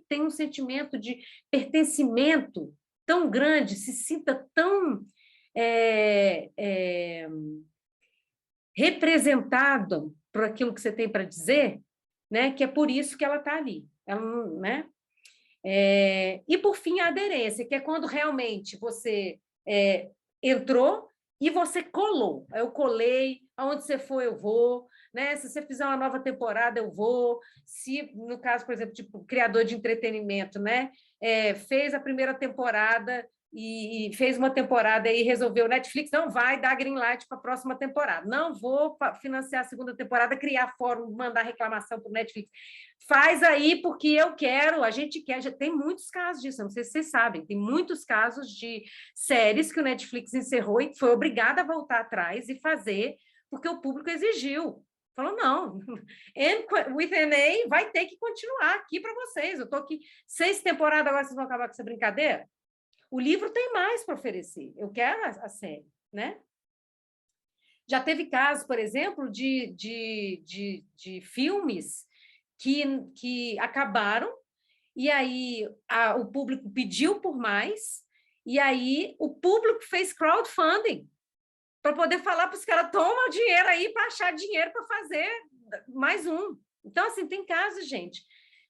tenha um sentimento de pertencimento tão grande, se sinta tão representado por aquilo que você tem para dizer, né? Que é por isso que ela está ali. Ela, né? E, por fim, a aderência, que é quando realmente você entrou e você colou. Eu colei, aonde você for, eu vou. Né? Se você fizer uma nova temporada, eu vou. Se, no caso, por exemplo, tipo, criador de entretenimento, né? Fez a primeira temporada e fez uma temporada e resolveu, Netflix não vai dar green light para a próxima temporada, não vou financiar a segunda temporada, criar fórum, mandar reclamação para o Netflix. Faz aí porque eu quero, a gente quer, já tem muitos casos disso, não sei se vocês sabem, tem muitos casos de séries que o Netflix encerrou e foi obrigada a voltar atrás e fazer, porque o público exigiu. Falou, não, with NA vai ter que continuar aqui para vocês, eu estou aqui 6 temporadas, agora vocês vão acabar com essa brincadeira? O livro tem mais para oferecer. Eu quero a série, né? Já teve casos, por exemplo, de filmes que acabaram e aí o público pediu por mais e aí o público fez crowdfunding para poder falar para os caras, toma o dinheiro aí para achar dinheiro para fazer mais um. Então, assim, tem casos, gente,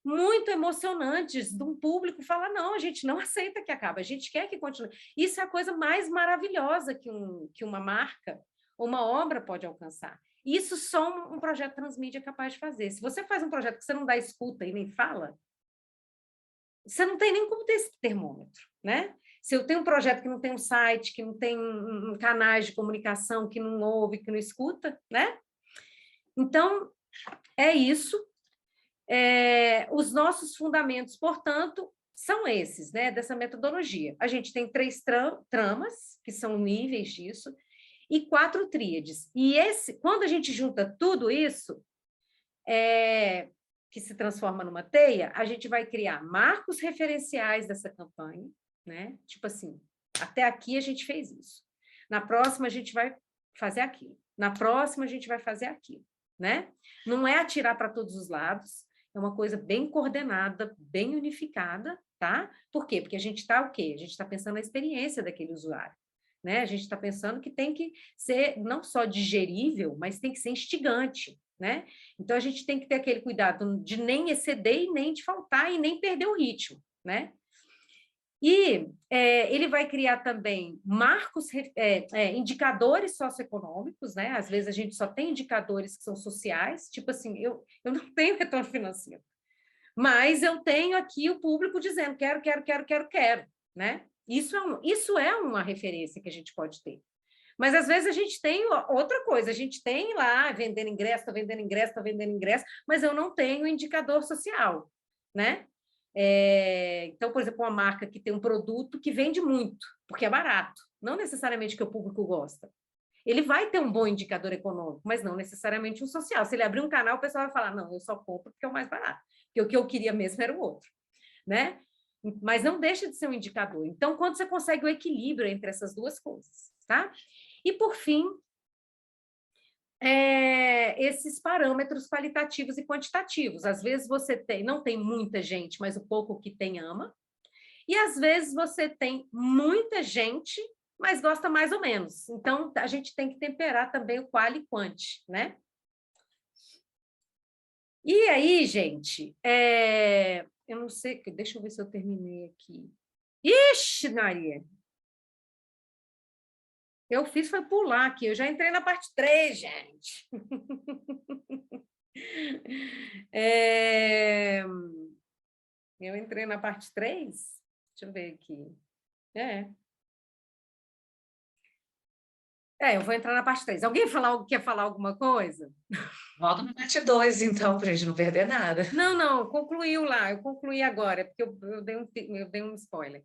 muito emocionantes de um público falar, não, a gente não aceita que acabe, a gente quer que continue. Isso é a coisa mais maravilhosa que uma marca ou uma obra pode alcançar. Isso só um projeto transmídia é capaz de fazer. Se você faz um projeto que você não dá escuta e nem fala, você não tem nem como ter esse termômetro, né? Se eu tenho um projeto que não tem um site, que não tem canais de comunicação, que não ouve, que não escuta, né? Então, é isso. Os nossos fundamentos, portanto, são esses, né, dessa metodologia. A gente tem 3 tramas, que são níveis disso, e 4 tríades. E quando a gente junta tudo isso, que se transforma numa teia, a gente vai criar marcos referenciais dessa campanha, né? Tipo assim, até aqui a gente fez isso. Na próxima, a gente vai fazer aquilo. Na próxima, a gente vai fazer aquilo, né? Não é atirar para todos os lados, é uma coisa bem coordenada, bem unificada, tá? Por quê? Porque a gente está o quê? A gente está pensando na experiência daquele usuário, né? A gente está pensando que tem que ser não só digerível, mas tem que ser instigante, né? Então, a gente tem que ter aquele cuidado de nem exceder e nem de faltar e nem perder o ritmo, né? E ele vai criar também marcos, indicadores socioeconômicos, né? Às vezes a gente só tem indicadores que são sociais, tipo assim, eu não tenho retorno financeiro, mas eu tenho aqui o público dizendo quero, né? Isso é uma referência que a gente pode ter. Mas às vezes a gente tem outra coisa, a gente tem lá vendendo ingresso, está vendendo ingresso, mas eu não tenho indicador social, né? Então, por exemplo, uma marca que tem um produto que vende muito, porque é barato, não necessariamente que o público gosta. Ele vai ter um bom indicador econômico, mas não necessariamente um social. Se ele abrir um canal, o pessoal vai falar, não, eu só compro porque é o mais barato, porque o que eu queria mesmo era o outro, né? Mas não deixa de ser um indicador. Então, quando você consegue o equilíbrio entre essas duas coisas, tá? E, por fim, esses parâmetros qualitativos e quantitativos. Às vezes você não tem muita gente, mas o pouco que tem ama. E às vezes você tem muita gente, mas gosta mais ou menos. Então, a gente tem que temperar também o quali e quanti, né? E aí, gente, eu não sei, deixa eu ver se eu terminei aqui. Ixi, Maria! Eu fiz foi pular aqui, eu já entrei na parte 3, gente. Eu entrei na parte 3? Deixa eu ver aqui. Eu vou entrar na parte 3. Alguém quer falar alguma coisa? Volta na parte 2, então, para a gente não perder nada. Não, concluiu lá. Eu concluí agora, porque eu dei um spoiler.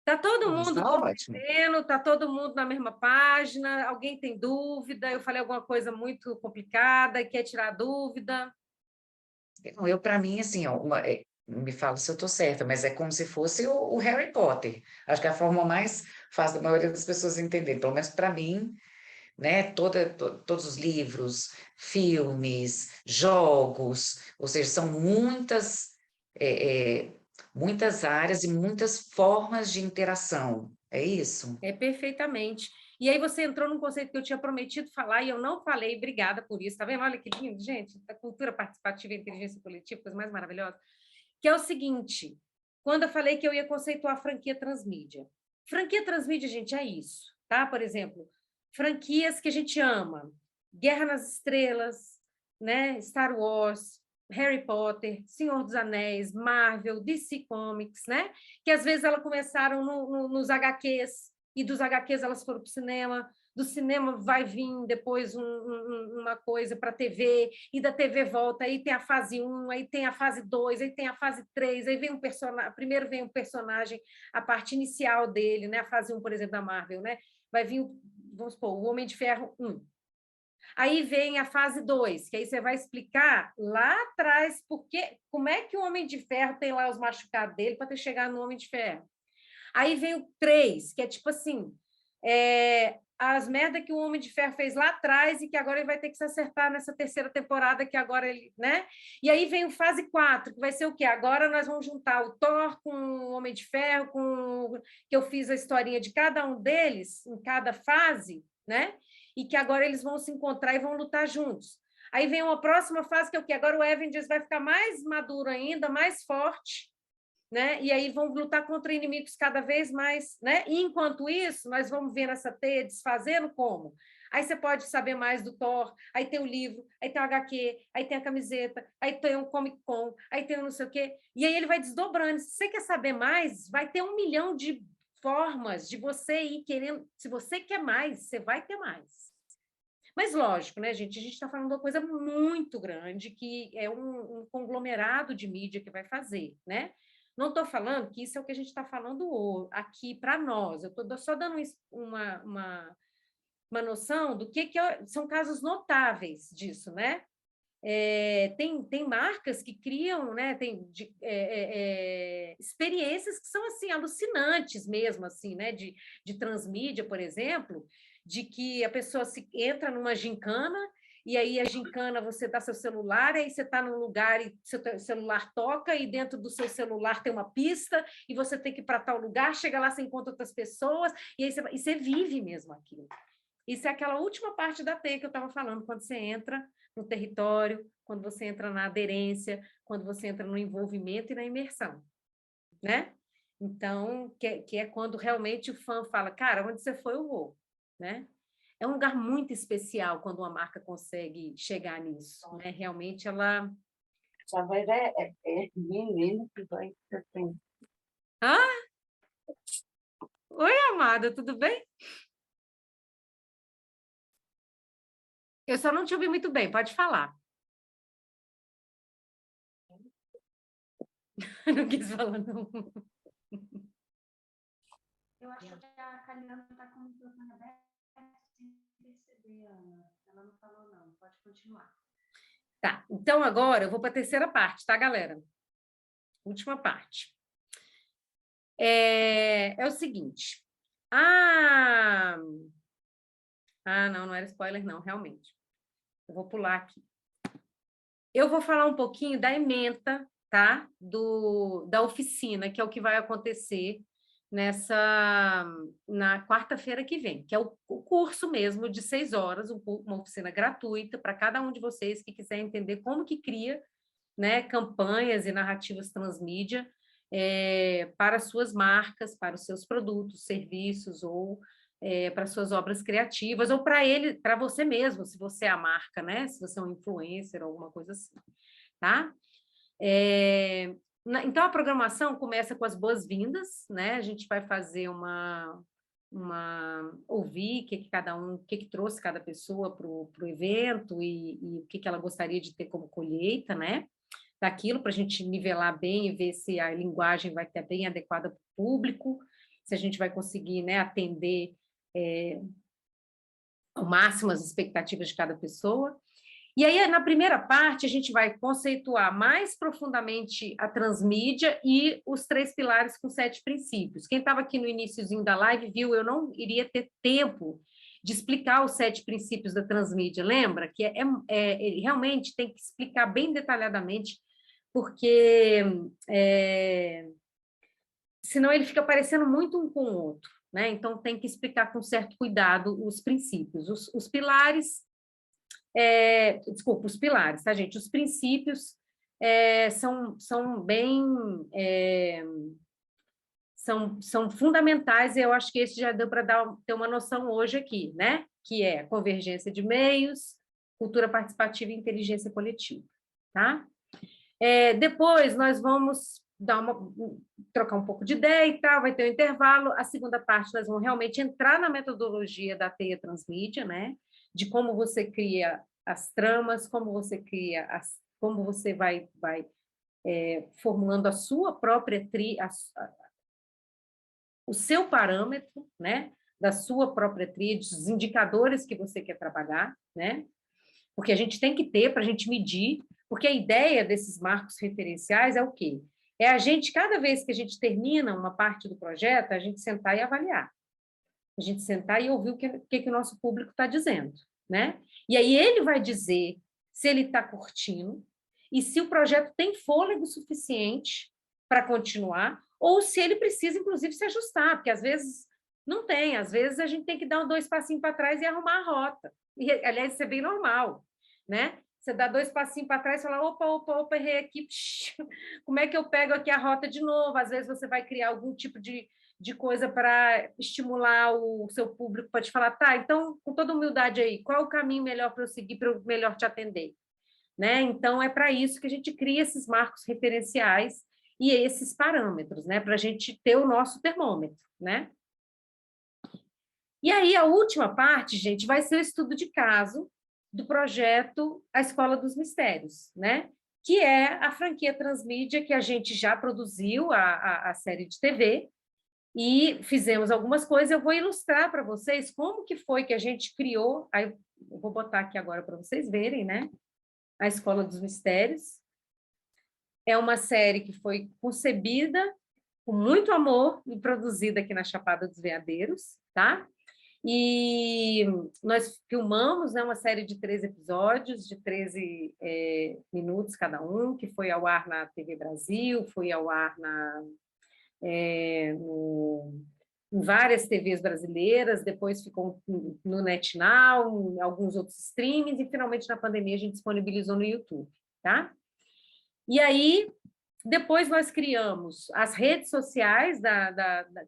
Tá todo mundo compreendendo, tá todo mundo na mesma página, alguém tem dúvida? Eu falei alguma coisa muito complicada e quer tirar dúvida? Eu, para mim, assim, ó, me fala se eu estou certa, mas é como se fosse o Harry Potter. Acho que é a forma mais fácil da maioria das pessoas entenderem, pelo menos para mim, né? Todos os livros, filmes, jogos, ou seja, são muitas áreas e muitas formas de interação. É isso? Perfeitamente. E aí você entrou num conceito que eu tinha prometido falar e eu não falei, obrigada por isso, tá vendo? Olha que lindo, gente, a cultura participativa e a inteligência coletiva, coisa mais maravilhosa, que é o seguinte, quando eu falei que eu ia conceituar a franquia transmídia. Franquia transmídia, gente, é isso, tá? Por exemplo, franquias que a gente ama, Guerra nas Estrelas, né? Star Wars, Harry Potter, Senhor dos Anéis, Marvel, DC Comics, né? Que às vezes elas começaram nos HQs, e dos HQs elas foram para o cinema, do cinema vai vir depois uma coisa para a TV, e da TV volta, aí tem a fase 1, aí tem a fase 2, aí tem a fase 3, aí vem um personagem, primeiro vem um personagem, a parte inicial dele, né? A fase 1, por exemplo, da Marvel, né? Vai vir, vamos supor, o Homem de Ferro 1. Aí vem a fase 2, que aí você vai explicar lá atrás como é que o Homem de Ferro tem lá os machucados dele para ter chegado no Homem de Ferro. Aí vem o 3, que é tipo assim, as merdas que o Homem de Ferro fez lá atrás e que agora ele vai ter que se acertar nessa terceira temporada, que agora ele, né? E aí vem o fase 4, que vai ser o quê? Agora nós vamos juntar o Thor com o Homem de Ferro, que eu fiz a historinha de cada um deles, em cada fase, né? E que agora eles vão se encontrar e vão lutar juntos. Aí vem uma próxima fase, que é o quê? Agora o Avengers vai ficar mais maduro ainda, mais forte, né? E aí vão lutar contra inimigos cada vez mais, né? E enquanto isso, nós vamos ver essa teia desfazendo como? Aí você pode saber mais do Thor, aí tem o livro, aí tem o HQ, aí tem a camiseta, aí tem um Comic Con, aí tem um não sei o quê, e aí ele vai desdobrando. Se você quer saber mais, vai ter 1 milhão de formas de você ir querendo. Se você quer mais, você vai ter mais. Mas, lógico, né, gente? A gente está falando de uma coisa muito grande, que é um conglomerado de mídia que vai fazer, né? Não estou falando que isso é o que a gente está falando aqui para nós. Eu estou só dando uma noção do que são casos notáveis disso, né? Tem marcas que criam, né? Tem experiências que são assim alucinantes mesmo, assim, né? De transmídia, por exemplo, de que a pessoa entra numa gincana e aí a gincana você dá seu celular, aí você está num lugar e seu celular toca e dentro do seu celular tem uma pista e você tem que ir para tal lugar, chega lá, você encontra outras pessoas e aí você vive mesmo aquilo. Isso é aquela última parte da teia que eu estava falando, quando você entra no território, quando você entra na aderência, quando você entra no envolvimento e na imersão, né? Então, que é quando realmente o fã fala, cara, onde você foi, eu vou, né? É um lugar muito especial quando uma marca consegue chegar nisso, né? Realmente ela... Talvez menino que vai ter. Ah? Oi, amada, tudo bem? Eu só não te ouvi muito bem, pode falar. Não quis falar, não. Eu acho que a Caliana está com o microfone aberto sem perceber, Ana. Ela não falou, não. Pode continuar. Tá, então agora eu vou para a terceira parte, tá, galera? Última parte. É o seguinte. Não era spoiler, não, realmente. Eu vou pular aqui. Eu vou falar um pouquinho da ementa, tá? Da oficina, que é o que vai acontecer na quarta-feira que vem, que é o curso mesmo de 6 horas, uma oficina gratuita para cada um de vocês que quiser entender como que cria, né, campanhas e narrativas transmídia para suas marcas, para os seus produtos, serviços ou para suas obras criativas, ou para você mesmo, se você é a marca, né? Se você é um influencer, alguma coisa assim, tá? Então, a programação começa com as boas-vindas, né? A gente vai fazer ouvir o que trouxe cada pessoa para o evento e o que ela gostaria de ter como colheita, né? Daquilo, para a gente nivelar bem e ver se a linguagem vai estar bem adequada para o público, se a gente vai conseguir, né, atender ao máximo as expectativas de cada pessoa. E aí, na primeira parte, a gente vai conceituar mais profundamente a transmídia e os 3 pilares com 7 princípios. Quem estava aqui no iniciozinho da live viu, eu não iria ter tempo de explicar os 7 princípios da transmídia, lembra? Que realmente tem que explicar bem detalhadamente, porque senão ele fica parecendo muito um com o outro, né? Então, tem que explicar com certo cuidado os princípios. Os pilares... os pilares, tá, gente? Os princípios são bem... são fundamentais, e eu acho que esse já deu para ter uma noção hoje aqui, né? Que é convergência de meios, cultura participativa e inteligência coletiva, tá? Depois nós vamos trocar um pouco de ideia e tal, vai ter um intervalo. A segunda parte nós vamos realmente entrar na metodologia da teia transmídia, né? De como você cria as tramas, como você vai formulando a sua própria o seu parâmetro, né? Da sua própria tríade, os indicadores que você quer trabalhar, né? Porque a gente tem que ter para a gente medir, porque a ideia desses marcos referenciais é o quê? É a gente, cada vez que a gente termina uma parte do projeto, a gente sentar e avaliar. A gente sentar e ouvir o que o nosso público está dizendo, né? E aí ele vai dizer se ele está curtindo e se o projeto tem fôlego suficiente para continuar, ou se ele precisa, inclusive, se ajustar, porque às vezes não tem, às vezes a gente tem que dar 2 passinhos para trás e arrumar a rota. E, aliás, isso é bem normal, né? Você dá 2 passinhos para trás e fala, opa, errei aqui, como é que eu pego aqui a rota de novo? Às vezes você vai criar algum tipo de coisa para estimular o seu público, para te falar, tá, então, com toda humildade aí, qual é o caminho melhor para eu seguir, para eu melhor te atender? Né? Então, é para isso que a gente cria esses marcos referenciais e esses parâmetros, né? Para a gente ter o nosso termômetro, né? E aí, a última parte, gente, vai ser o estudo de caso do projeto A Escola dos Mistérios, né? Que é a franquia transmídia que a gente já produziu, a série de TV, e fizemos algumas coisas. Eu vou ilustrar para vocês como que foi que a gente criou, aí eu vou botar aqui agora para vocês verem, né? A Escola dos Mistérios. É uma série que foi concebida com muito amor e produzida aqui na Chapada dos Veadeiros, tá? E nós filmamos, né, uma série de 13 episódios, de 13 minutos cada um, que foi ao ar na TV Brasil, foi ao ar em várias TVs brasileiras, depois ficou no NetNow, em alguns outros streamings, e finalmente na pandemia a gente disponibilizou no YouTube, tá? E aí, depois nós criamos as redes sociais,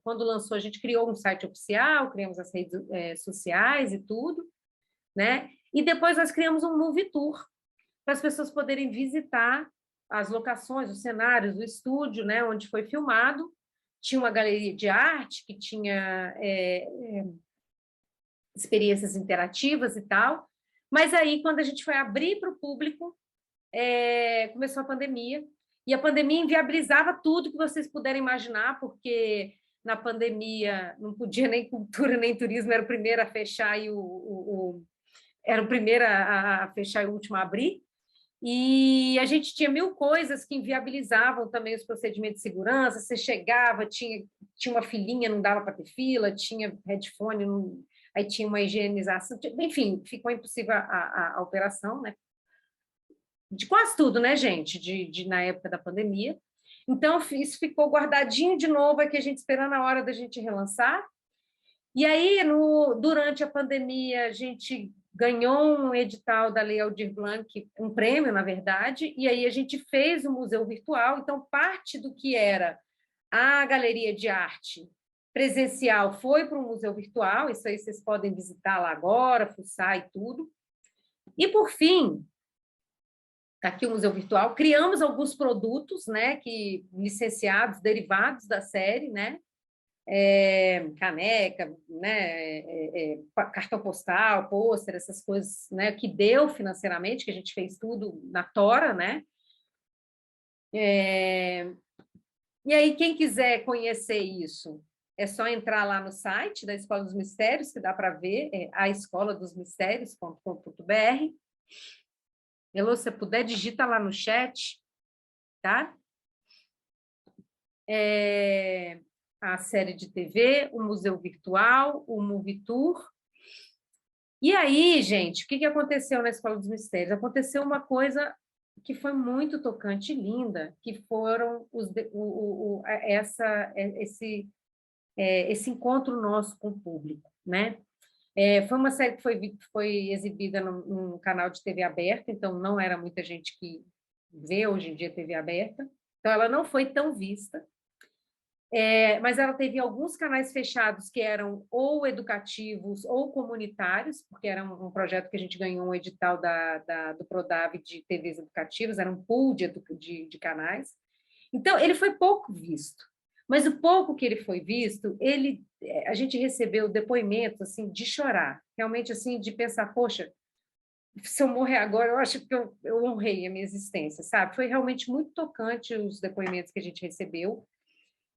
quando lançou a gente criou um site oficial, criamos as redes sociais e tudo, né? E depois nós criamos um movie tour, para as pessoas poderem visitar as locações, os cenários, o estúdio, né, onde foi filmado. Tinha uma galeria de arte que tinha experiências interativas e tal, mas aí, quando a gente foi abrir para o público, começou a pandemia, e a pandemia inviabilizava tudo que vocês puderem imaginar, porque na pandemia não podia nem cultura, nem turismo, era o primeiro a fechar e era o primeiro a fechar e o último a abrir, e a gente tinha 1000 coisas que inviabilizavam também os procedimentos de segurança. Você chegava, tinha uma filinha, não dava para ter fila, tinha headphone, aí tinha uma higienização, enfim, ficou impossível a operação, né? De quase tudo, né, gente, na época da pandemia. Então, isso ficou guardadinho de novo, aqui a gente esperando a hora da gente relançar. E aí, durante a pandemia, a gente ganhou um edital da Lei Aldir Blanc, um prêmio, na verdade, e aí a gente fez o museu virtual. Então, parte do que era a galeria de arte presencial foi para o museu virtual, isso aí vocês podem visitar lá agora, fuçar e tudo. E, por fim, aqui o museu virtual, criamos alguns produtos, né, que licenciados, derivados da série, né, caneca, né, cartão postal, pôster, essas coisas, né, que deu financeiramente, que a gente fez tudo na tora, né? E aí, quem quiser conhecer isso, é só entrar lá no site da Escola dos Mistérios, que dá para ver, aescoladosmistérios.com.br. Elô, se você puder, digita lá no chat, tá? A série de TV, o museu virtual, o Movie Tour. E aí, gente, o que aconteceu na Escola dos Mistérios? Aconteceu uma coisa que foi muito tocante e linda, que foram esse encontro nosso com o público, né? Foi uma série que foi exibida num canal de TV aberta, então não era muita gente que vê hoje em dia TV aberta, então ela não foi tão vista. Mas ela teve alguns canais fechados que eram ou educativos ou comunitários, porque era um projeto que a gente ganhou um edital do Prodave de TVs educativas, era um pool de canais. Então, ele foi pouco visto, mas o pouco que ele foi visto, a gente recebeu depoimentos assim, de chorar, realmente assim, de pensar, poxa, se eu morrer agora, eu acho que eu honrei a minha existência, sabe? Foi realmente muito tocante os depoimentos que a gente recebeu.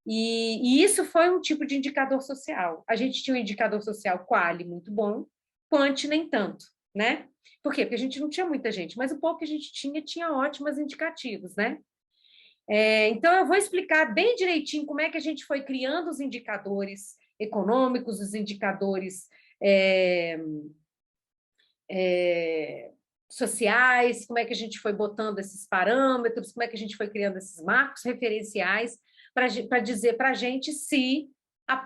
E isso foi um tipo de indicador social. A gente tinha um indicador social quali muito bom, quanti nem tanto, né? Por quê? Porque a gente não tinha muita gente, mas o pouco que a gente tinha ótimos indicativos, né? Então, eu vou explicar bem direitinho como é que a gente foi criando os indicadores econômicos, os indicadores sociais, como é que a gente foi botando esses parâmetros, como é que a gente foi criando esses marcos referenciais para dizer para a gente se a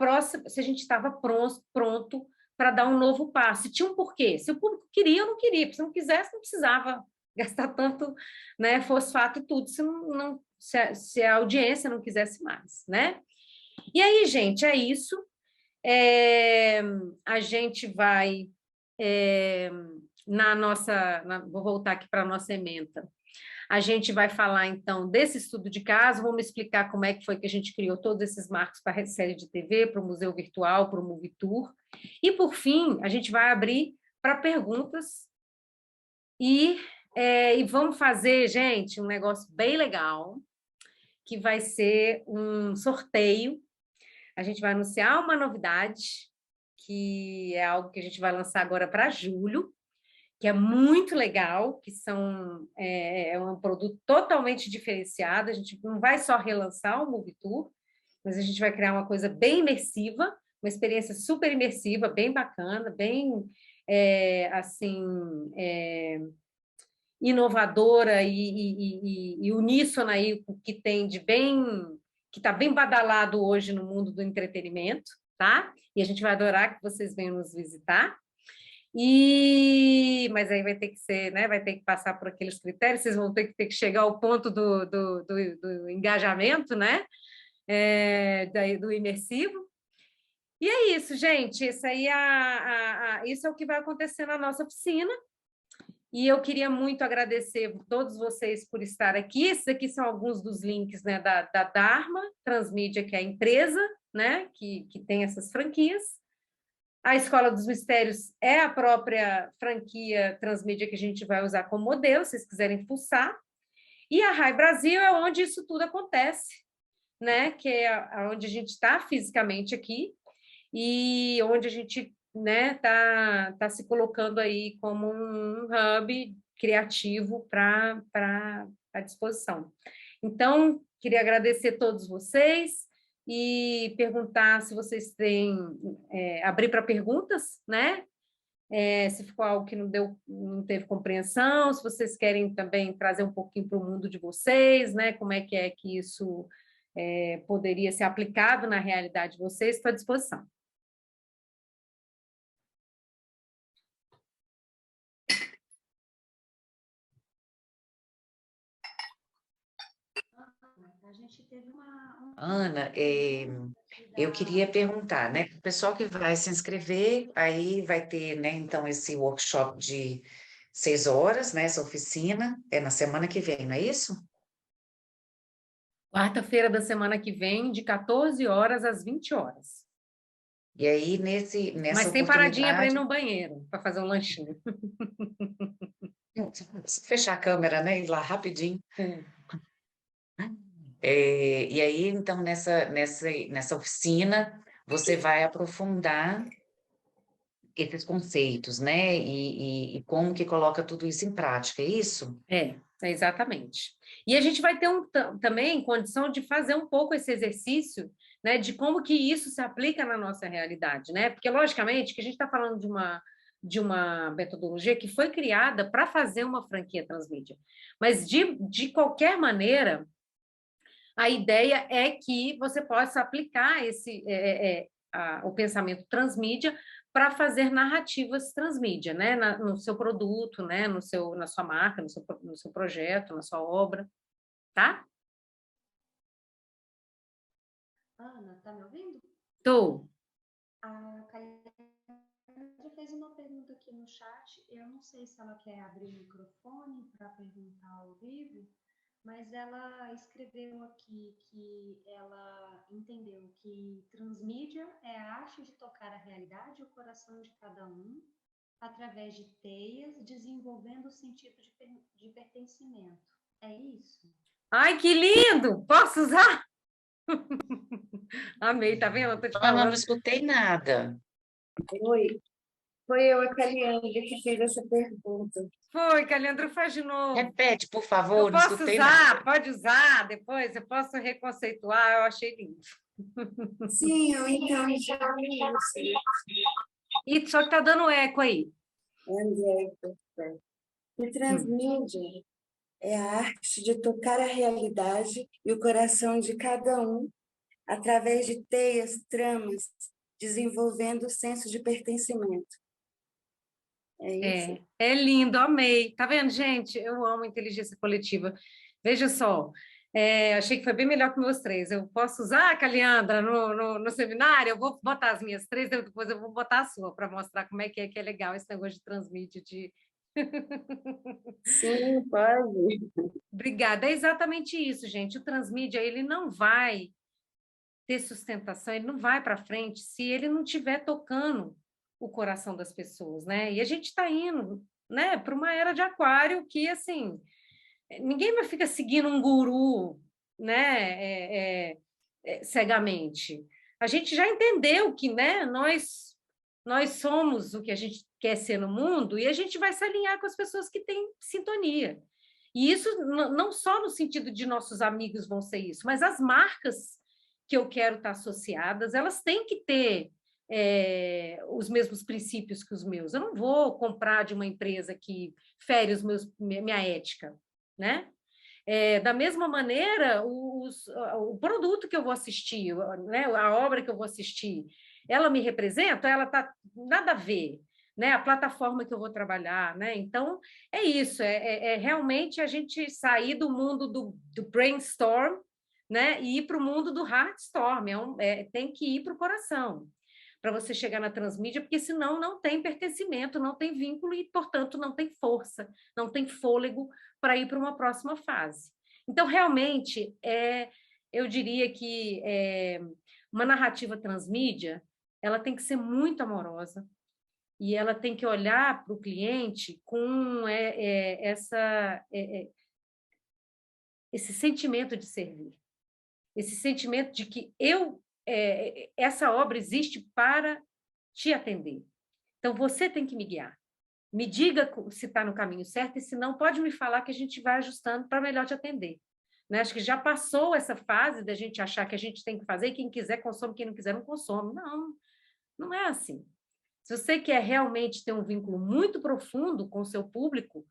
gente estava pronto para dar um novo passo. Tinha um porquê. Se o público queria ou não queria. Se não quisesse, não precisava gastar tanto, né, fosfato e tudo, se a audiência não quisesse mais, né? E aí, gente, é isso. A gente vai vou voltar aqui para a nossa ementa. A gente vai falar, então, desse estudo de caso, vamos explicar como é que foi que a gente criou todos esses marcos para a série de TV, para o Museu Virtual, para o Movie Tour. E, por fim, a gente vai abrir para perguntas e vamos fazer, gente, um negócio bem legal, que vai ser um sorteio. A gente vai anunciar uma novidade, que é algo que a gente vai lançar agora para julho, que é muito legal, que é um produto totalmente diferenciado. A gente não vai só relançar o Movie Tour, mas a gente vai criar uma coisa bem imersiva, uma experiência super imersiva, bem bacana, bem inovadora e uníssona aí, que tem que está bem badalado hoje no mundo do entretenimento, tá? E a gente vai adorar que vocês venham nos visitar. Mas aí vai ter que ser, né? Vai ter que passar por aqueles critérios, vocês vão ter que chegar ao ponto do engajamento, né? Do imersivo. E é isso, gente. Isso aí isso é o que vai acontecer na nossa oficina. E eu queria muito agradecer a todos vocês por estar aqui. Esses aqui são alguns dos links, né, da Dharma Transmídia, que é a empresa, né, que tem essas franquias. A Escola dos Mistérios é a própria franquia Transmídia que a gente vai usar como modelo, se vocês quiserem fuçar. E a RAI Brasil é onde isso tudo acontece, né? Que é onde a gente está fisicamente aqui e onde a gente, né, tá se colocando aí como um hub criativo para à disposição. Então, queria agradecer a todos vocês e perguntar se vocês têm... abrir para perguntas, né? se ficou algo que não teve compreensão, se vocês querem também trazer um pouquinho para o mundo de vocês, né? Como é que isso poderia ser aplicado na realidade de vocês, estou à disposição. A gente teve Ana, eu queria perguntar, né? O pessoal que vai se inscrever, aí vai ter, né, então, esse workshop de 6 horas, né? Essa oficina, é na semana que vem, não é isso? Quarta-feira da semana que vem, de 14 horas às 20 horas. E aí, nessa Mas tem paradinha para ir oportunidade, no banheiro, para fazer um lanchinho. fechar a câmera, né? Ir lá rapidinho. É. E aí, então, nessa oficina, você vai aprofundar esses conceitos, né? E como que coloca tudo isso em prática, é isso? Exatamente. E a gente vai ter também condição de fazer um pouco esse exercício, né, de como que isso se aplica na nossa realidade, né? Porque, logicamente, que a gente está falando de uma metodologia que foi criada para fazer uma franquia transmídia. Mas, de qualquer maneira, a ideia é que você possa aplicar o pensamento transmídia para fazer narrativas transmídia, né? No seu produto, né? Na sua marca, no seu projeto, na sua obra, tá? Ana, tá me ouvindo? Tô. A Caliandra fez uma pergunta aqui no chat. Eu não sei se ela quer abrir o microfone para perguntar ao vivo, mas ela escreveu aqui que ela entendeu que transmídia é a arte de tocar a realidade e o coração de cada um através de teias, desenvolvendo o sentido de pertencimento. É isso? Ai, que lindo! Posso usar? Amei, tá vendo? Eu tô te Ana, não falando. escutei nada. Oi, foi eu, a Caliandra, que fez essa pergunta. Foi, Caliandro, faz de novo. Repete, por favor, Eu não posso escutei usar? nada. Pode usar depois? Eu posso reconceituar? Eu achei lindo. Sim, eu entendi isso. E só que tá dando eco aí. André, e transmídia é a arte de tocar a realidade e o coração de cada um através de teias, tramas, desenvolvendo o senso de pertencimento. É isso? É lindo, amei. Tá vendo, gente? Eu amo inteligência coletiva. Veja só, achei que foi bem melhor que meus 3. Eu posso usar, Caliandra, no seminário? Eu vou botar as minhas 3, depois eu vou botar a sua, para mostrar como é que é legal esse negócio de transmite. Sim, pode. Obrigada. É exatamente isso, gente. O transmídia, ele não vai ter sustentação, ele não vai para frente se ele não estiver tocando o coração das pessoas, né? E a gente está indo, né, para uma era de aquário que, assim, ninguém vai ficar seguindo um guru, né, cegamente. A gente já entendeu que, né, nós somos o que a gente quer ser no mundo e a gente vai se alinhar com as pessoas que têm sintonia. E isso não só no sentido de nossos amigos vão ser isso, mas as marcas que eu quero estar associadas, elas têm que ter os mesmos princípios que os meus. Eu não vou comprar de uma empresa que fere minha ética, né? Da mesma maneira, o produto que eu vou assistir, né, a obra que eu vou assistir, ela me representa? Ela está nada a ver, né? A plataforma que eu vou trabalhar, né? Então, é isso, realmente a gente sair do mundo do brainstorm, né, e ir para o mundo do heartstorm, tem que ir para o coração, para você chegar na transmídia, porque senão não tem pertencimento, não tem vínculo e, portanto, não tem força, não tem fôlego para ir para uma próxima fase. Então, realmente, eu diria que uma narrativa transmídia, ela tem que ser muito amorosa e ela tem que olhar para o cliente com esse sentimento de servir, esse sentimento de que essa obra existe para te atender. Então, você tem que me guiar. Me diga se está no caminho certo e se não, pode me falar que a gente vai ajustando para melhor te atender. Né? Acho que já passou essa fase da gente achar que a gente tem que fazer e quem quiser consome, quem não quiser não consome. Não, não é assim. Se você quer realmente ter um vínculo muito profundo com o seu público,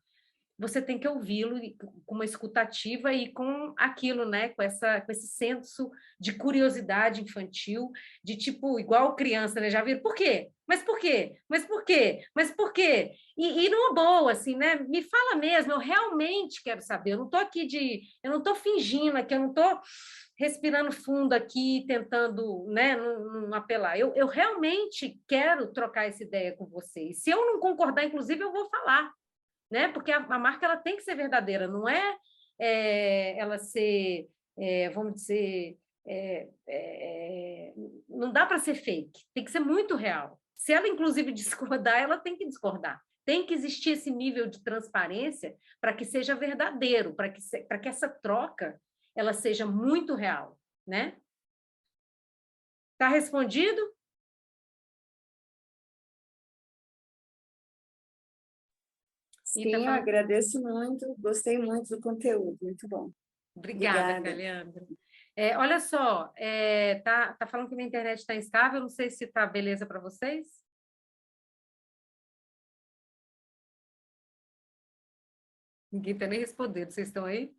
você tem que ouvi-lo com uma escutativa e com aquilo, né? Com esse senso de curiosidade infantil, de tipo, igual criança, né? Já viram? Por quê? Mas por quê? Mas por quê? Mas por quê? E numa boa, assim, né? Me fala mesmo, eu realmente quero saber. Eu não estou eu não estou fingindo aqui, eu não estou respirando fundo aqui, tentando, né, não apelar. Eu realmente quero trocar essa ideia com você. E se eu não concordar, inclusive, eu vou falar, né? Porque a marca ela tem que ser verdadeira, não ela ser, vamos dizer, não dá para ser fake, tem que ser muito real. Se ela, inclusive, discordar, ela tem que discordar. Tem que existir esse nível de transparência para que seja verdadeiro, para que essa troca ela seja muito real, né? Tá respondido? Sim, eu agradeço muito, gostei muito do conteúdo, muito bom. Obrigada, Obrigada. Caliandra. Olha só, tá falando que minha internet está instável, não sei se está beleza para vocês. Ninguém está nem respondendo, vocês estão aí?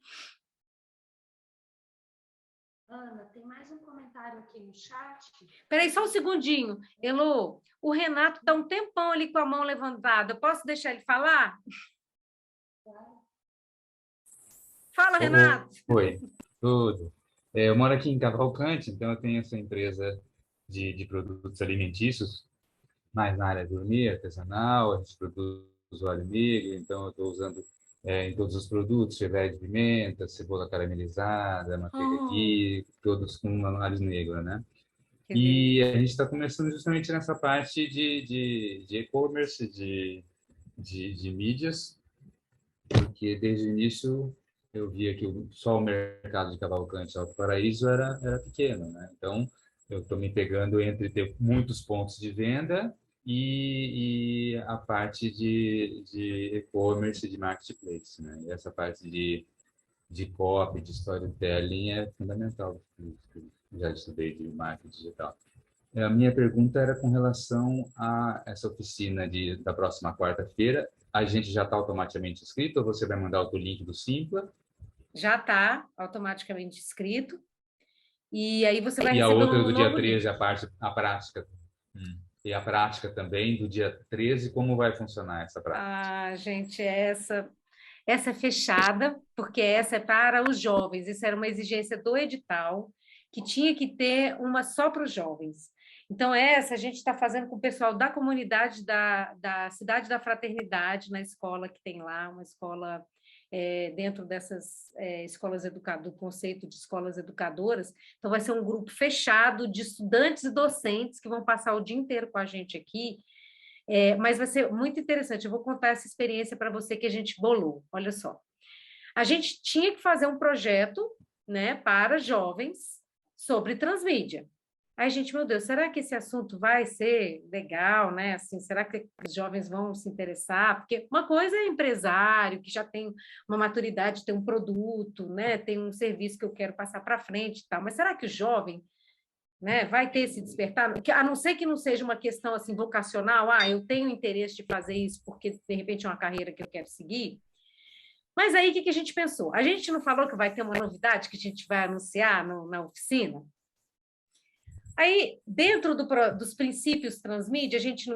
Ana, tem mais um comentário aqui no chat. Espera aí, só um segundinho. Elô, o Renato está um tempão ali com a mão levantada. Eu posso deixar ele falar? Fala, Renato. Oi, tudo. Eu moro aqui em Cavalcante, então eu tenho essa empresa de produtos alimentícios, mais na área gourmet, artesanal, a gente produz óleo negro, então eu estou usando em todos os produtos, filé de pimenta, cebola caramelizada, manteiga ghee, todos com óleo negro, né? E a gente está começando justamente nessa parte de e-commerce, de mídias, porque desde o início eu via que só o mercado de Cavalcante Alto Paraíso era pequeno, né? Então, eu estou me pegando entre ter muitos pontos de venda e a parte de e-commerce, de marketplace, né? E essa parte de copy, de storytelling é fundamental. Já estudei de marketing digital. A minha pergunta era com relação a essa oficina da próxima quarta-feira. A gente já está automaticamente inscrito ou você vai mandar o link do Simpla? Já está automaticamente inscrito. E aí você vai receber um outra do dia 13, link. a prática. E a prática também do dia 13, como vai funcionar essa prática? Gente, essa é fechada, porque essa é para os jovens. Isso era uma exigência do edital, que tinha que ter uma só para os jovens. Então, essa a gente está fazendo com o pessoal da comunidade da Cidade da Fraternidade, na escola que tem lá, uma escola dentro dessas escolas do conceito de escolas educadoras. Então, vai ser um grupo fechado de estudantes e docentes que vão passar o dia inteiro com a gente aqui, mas vai ser muito interessante. Eu vou contar essa experiência para você que a gente bolou. Olha só. A gente tinha que fazer um projeto, né, para jovens sobre transmídia. Aí, gente, meu Deus, será que esse assunto vai ser legal, né? Assim, será que os jovens vão se interessar? Porque uma coisa é empresário, que já tem uma maturidade, tem um produto, né? Tem um serviço que eu quero passar para frente e tal. Mas será que o jovem, né, vai ter esse despertar? A não ser que não seja uma questão assim vocacional, eu tenho interesse de fazer isso porque, de repente, é uma carreira que eu quero seguir. Mas aí, o que a gente pensou? A gente não falou que vai ter uma novidade que a gente vai anunciar na oficina? Aí, dentro dos princípios transmídia, a gente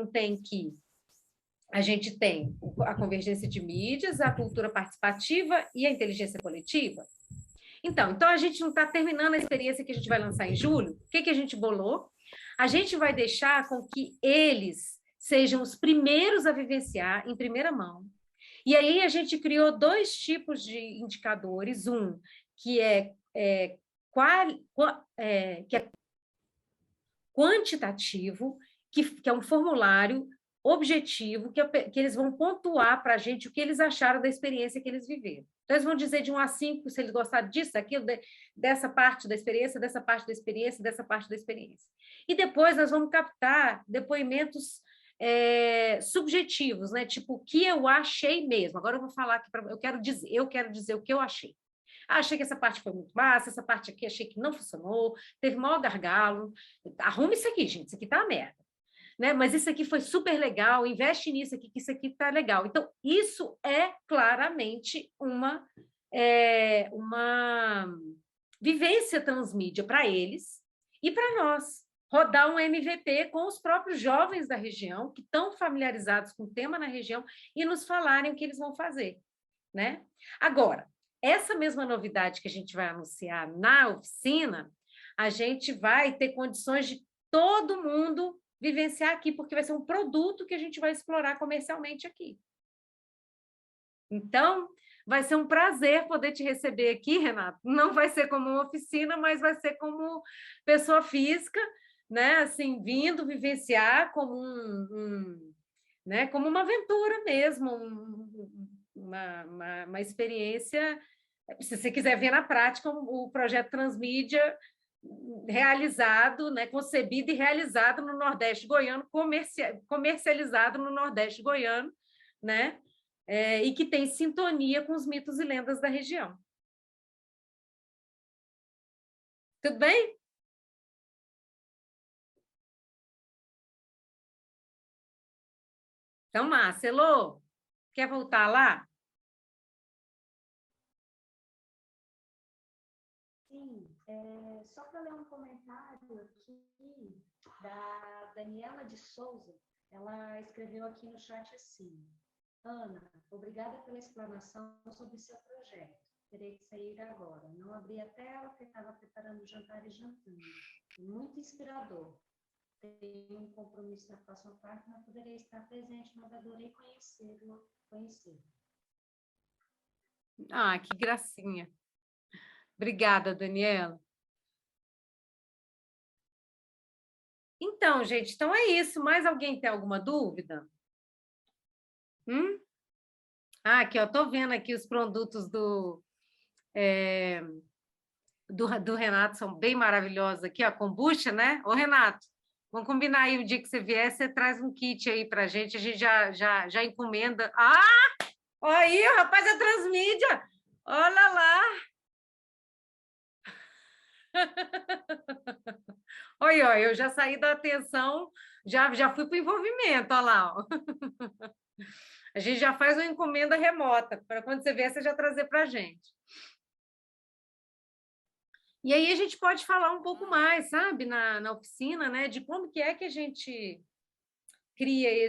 tem a convergência de mídias, a cultura participativa e a inteligência coletiva. Então a gente não está terminando a experiência que a gente vai lançar em julho. O que a gente bolou? A gente vai deixar com que eles sejam os primeiros a vivenciar em primeira mão. E aí a gente criou 2 tipos de indicadores. Um que é quantitativo, que é um formulário objetivo, que eles vão pontuar para a gente o que eles acharam da experiência que eles viveram. Então, eles vão dizer de 1 a 5 se eles gostaram disso, daquilo, dessa parte da experiência, dessa parte da experiência, dessa parte da experiência. E depois nós vamos captar depoimentos subjetivos, né? Tipo, o que eu achei mesmo. Agora eu vou falar aqui, eu quero dizer o que eu achei. Achei que essa parte foi muito massa, essa parte aqui achei que não funcionou, teve maior gargalo. Arruma isso aqui, gente, isso aqui tá uma merda. né? Mas isso aqui foi super legal, investe nisso aqui, que isso aqui está legal. Então, isso é claramente uma vivência transmídia para eles e para nós. Rodar um MVP com os próprios jovens da região, que estão familiarizados com o tema na região, e nos falarem o que eles vão fazer, né? Agora, essa mesma novidade que a gente vai anunciar na oficina, a gente vai ter condições de todo mundo vivenciar aqui, porque vai ser um produto que a gente vai explorar comercialmente aqui. Então, vai ser um prazer poder te receber aqui, Renato. Não vai ser como uma oficina, mas vai ser como pessoa física, né? Assim, vindo vivenciar como né? Como uma aventura mesmo, uma experiência. Se você quiser ver na prática o projeto Transmídia realizado, né? Concebido e realizado no Nordeste goiano, comercializado no Nordeste goiano, né? E que tem sintonia com os mitos e lendas da região. Tudo bem? Então, Marcelo, quer voltar lá? Sim, só para ler um comentário aqui da Daniela de Souza. Ela escreveu aqui no chat assim: Ana, obrigada pela explanação sobre seu projeto. Terei que sair agora. Não abri a tela porque estava preparando o jantar e jantando. Muito inspirador. Tenho um compromisso na próxima parte, não poderei estar presente, mas adorei conhecê-lo. Ah, que gracinha. Obrigada, Daniela. Então, gente, então é isso. Mais alguém tem alguma dúvida? Ah, aqui, ó, estou vendo aqui os produtos do Renato, são bem maravilhosos aqui, ó, kombucha, né? Ô, Renato, vamos combinar aí o dia que você vier, você traz um kit aí para a gente já encomenda. Ah, olha aí, o rapaz da Transmídia, olha lá. Olha, eu já saí da atenção, já fui para o envolvimento, olha lá. Ó. A gente já faz uma encomenda remota, para quando você vier, você já trazer para a gente. E aí a gente pode falar um pouco mais, sabe, na oficina, né, de como que é que a gente cria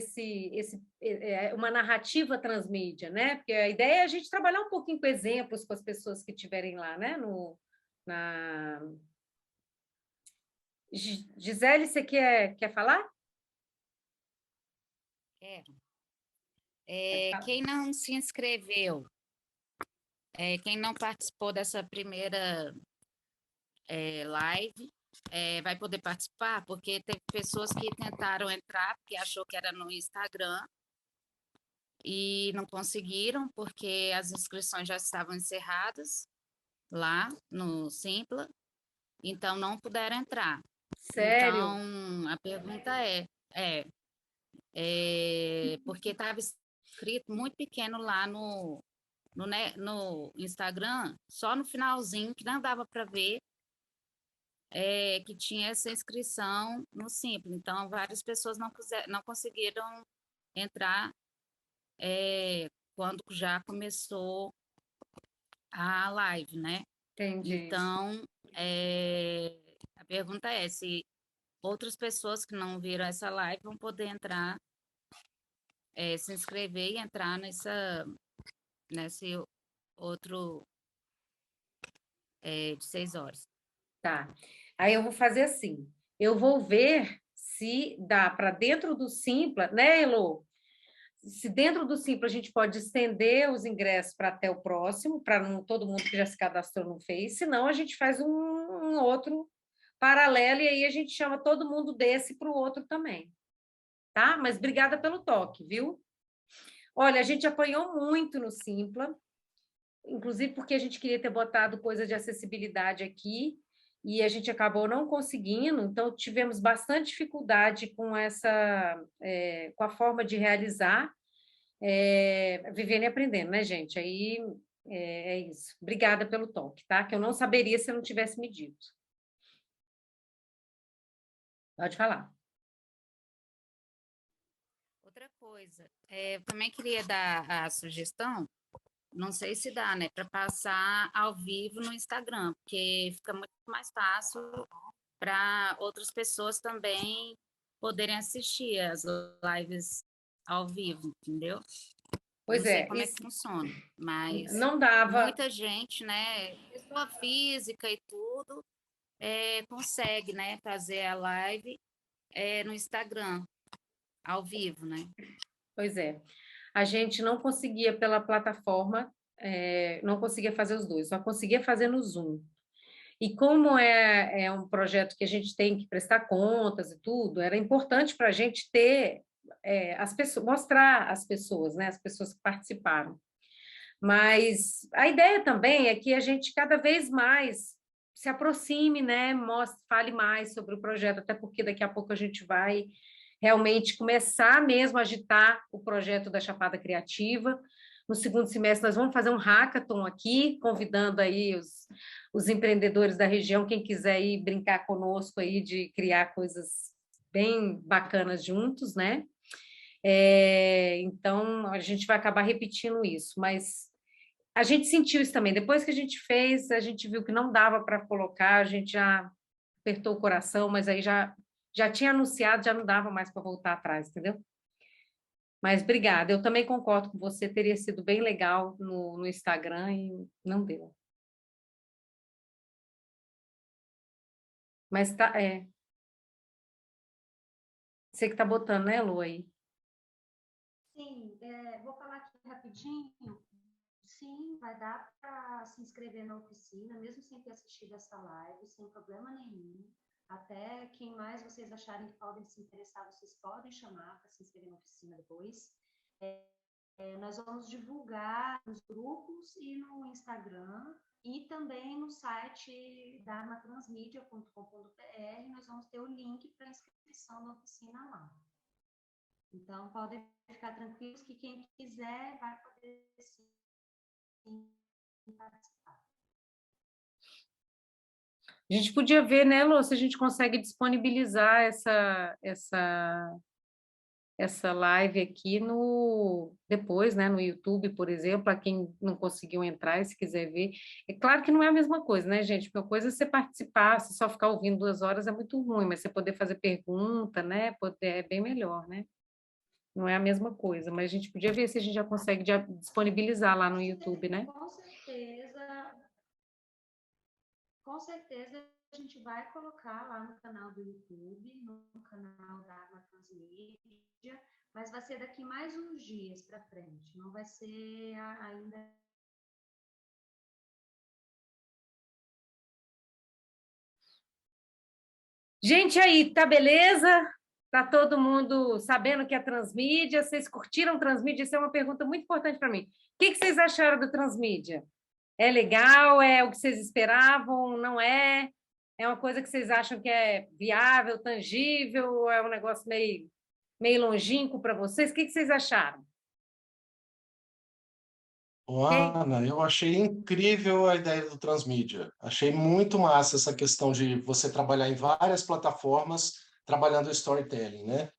uma narrativa transmídia, né? Porque a ideia é a gente trabalhar um pouquinho com exemplos com as pessoas que estiverem lá, né? Gisele, você quer falar? Quero. Quem não se inscreveu, quem não participou dessa primeira live, vai poder participar, porque teve pessoas que tentaram entrar, porque achou que era no Instagram, e não conseguiram, porque as inscrições já estavam encerradas lá no Simpla, então não puderam entrar. Sério? Então, a pergunta porque estava escrito muito pequeno lá no Instagram, só no finalzinho, que não dava para ver, que tinha essa inscrição no Simples. Então, várias pessoas não conseguiram entrar quando já começou a live, né? Entendi. Então, a pergunta é se outras pessoas que não viram essa live vão poder entrar, se inscrever e entrar nesse outro de 6 horas. Tá. Aí eu vou fazer assim, eu vou ver se dá para dentro do Simpla, né, Elô? Se dentro do Simpla a gente pode estender os ingressos para até o próximo, para não todo mundo que já se cadastrou não fez, senão a gente faz um outro paralelo e aí a gente chama todo mundo desse para o outro também, tá? Mas obrigada pelo toque, viu? Olha, a gente apanhou muito no Simpla, inclusive porque a gente queria ter botado coisa de acessibilidade aqui, e a gente acabou não conseguindo, então tivemos bastante dificuldade com com a forma de realizar, vivendo e aprendendo, né, gente? Aí é isso. Obrigada pelo toque, tá? Que eu não saberia se eu não tivesse me dito. Pode falar. coisa. Eu também queria dar a sugestão, não sei se dá, né, para passar ao vivo no Instagram, porque fica muito mais fácil para outras pessoas também poderem assistir as lives ao vivo, entendeu? Pois Não sei é, como é que funciona, mas não dava. muita gente, né, pessoa física e tudo, consegue, né, fazer a live no Instagram, ao vivo, né? Pois é. A gente não conseguia pela plataforma, não conseguia fazer os dois, só conseguia fazer no Zoom. E como é um projeto que a gente tem que prestar contas e tudo, era importante para a gente ter as pessoas, mostrar as pessoas, né, as pessoas que participaram. Mas a ideia também é que a gente cada vez mais se aproxime, né, mostre, fale mais sobre o projeto, até porque daqui a pouco a gente vai realmente começar mesmo a agitar o projeto da Chapada Criativa. No segundo semestre, nós vamos fazer um hackathon aqui, convidando aí os empreendedores da região, quem quiser ir brincar conosco aí de criar coisas bem bacanas juntos, né? Então, a gente vai acabar repetindo isso, mas a gente sentiu isso também. Depois que a gente fez, a gente viu que não dava para colocar, a gente já apertou o coração, mas aí já tinha anunciado, já não dava mais para voltar atrás, entendeu? Mas obrigada, eu também concordo com você, teria sido bem legal no Instagram e não deu. Mas tá, você que tá botando, né, Lu, aí? Sim, vou falar aqui rapidinho. Sim, vai dar para se inscrever na oficina, mesmo sem ter assistido essa live, sem problema nenhum. Até quem mais vocês acharem que podem se interessar, vocês podem chamar para se inscrever na oficina depois. Nós vamos divulgar nos grupos e no Instagram e também no site da armatransmedia.com.br. Nós vamos ter o link para inscrição da oficina lá. Então, podem ficar tranquilos que quem quiser vai poder sim participar. A gente podia ver, né, Lu, se a gente consegue disponibilizar essa live aqui depois, né, no YouTube, por exemplo, para quem não conseguiu entrar e se quiser ver. É claro que não é a mesma coisa, né, gente? Porque uma coisa é você participar, se só ficar ouvindo 2 horas é muito ruim, mas você poder fazer pergunta, né, é bem melhor, né? Não é a mesma coisa, mas a gente podia ver se a gente já consegue disponibilizar lá no YouTube, né? Com certeza a gente vai colocar lá no canal do YouTube, no canal da Arma Transmídia, mas vai ser daqui mais uns dias para frente, não vai ser ainda. Gente, aí, tá beleza? Tá todo mundo sabendo que é Transmídia? Vocês curtiram Transmídia? Isso é uma pergunta muito importante para mim. O que vocês acharam do Transmídia? É legal? É o que vocês esperavam? Não é? É uma coisa que vocês acham que é viável, tangível? Ou é um negócio meio longínquo para vocês? O que vocês acharam? Ô, Ana, eu achei incrível a ideia do Transmídia. Achei muito massa essa questão de você trabalhar em várias plataformas, trabalhando storytelling, né?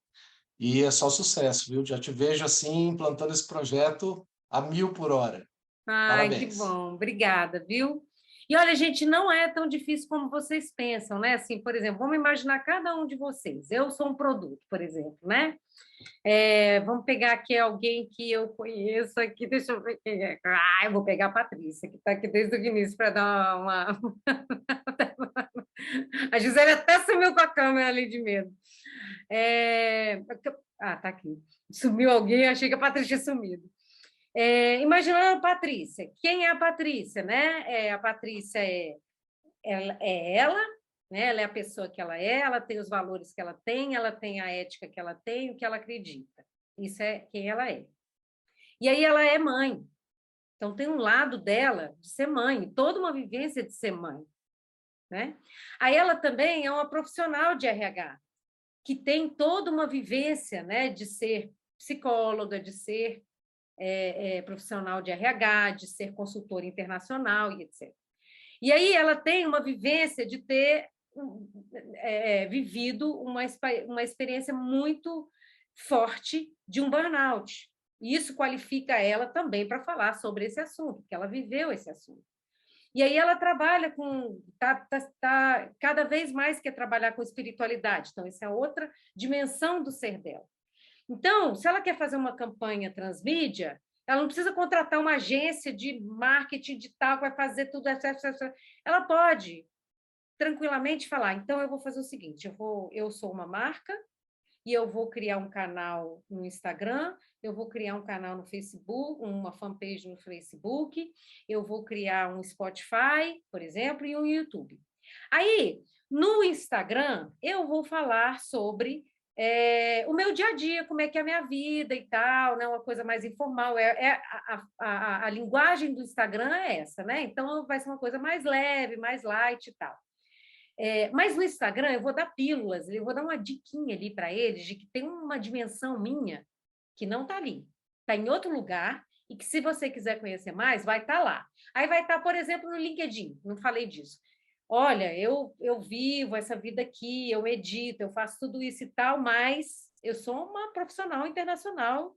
E é só sucesso, viu? Já te vejo assim, implantando esse projeto a 1000 por hora. Ai, que Parabéns. bom, obrigada, viu? E olha, gente, não é tão difícil como vocês pensam, né? Assim, por exemplo, vamos imaginar cada um de vocês. Eu sou um produto, por exemplo, né? Vamos pegar aqui alguém que eu conheço aqui, deixa eu ver quem é. Eu vou pegar a Patrícia, que está aqui desde o início para dar uma. A Gisele até sumiu com a câmera ali de medo. Tá aqui. Sumiu alguém, achei que a Patrícia tinha sumido. Imaginando a Patrícia. Quem é a Patrícia, né? A Patrícia ela, né? Ela é a pessoa que ela tem os valores que ela tem a ética que ela tem, o que ela acredita. Isso é quem ela é. E aí ela é mãe. Então tem um lado dela de ser mãe, toda uma vivência de ser mãe, né? Aí ela também é uma profissional de RH, que tem toda uma vivência, né, de ser psicóloga, de ser profissional de RH, de ser consultora internacional e etc. E aí ela tem uma vivência de ter vivido uma experiência muito forte de um burnout. E isso qualifica ela também para falar sobre esse assunto, porque ela viveu esse assunto. E aí ela trabalha com... cada vez mais quer trabalhar com espiritualidade. Então, essa é outra dimensão do ser dela. Então, se ela quer fazer uma campanha transmídia, ela não precisa contratar uma agência de marketing de tal, que vai fazer tudo, etc. Ela pode tranquilamente falar, então eu vou fazer o seguinte, eu sou uma marca e eu vou criar um canal no Instagram, eu vou criar um canal no Facebook, uma fanpage no Facebook, eu vou criar um Spotify, por exemplo, e um YouTube. Aí, no Instagram, eu vou falar sobre o meu dia a dia, como é que é a minha vida e tal, né? Uma coisa mais informal. A linguagem do Instagram é essa, né? Então, vai ser uma coisa mais leve, mais light e tal. Mas no Instagram eu vou dar pílulas, eu vou dar uma diquinha ali para eles de que tem uma dimensão minha que não está ali, está em outro lugar e que se você quiser conhecer mais, vai estar lá. Aí vai estar, por exemplo, no LinkedIn, não falei disso. Olha, eu vivo essa vida aqui, eu medito, eu faço tudo isso e tal, mas eu sou uma profissional internacional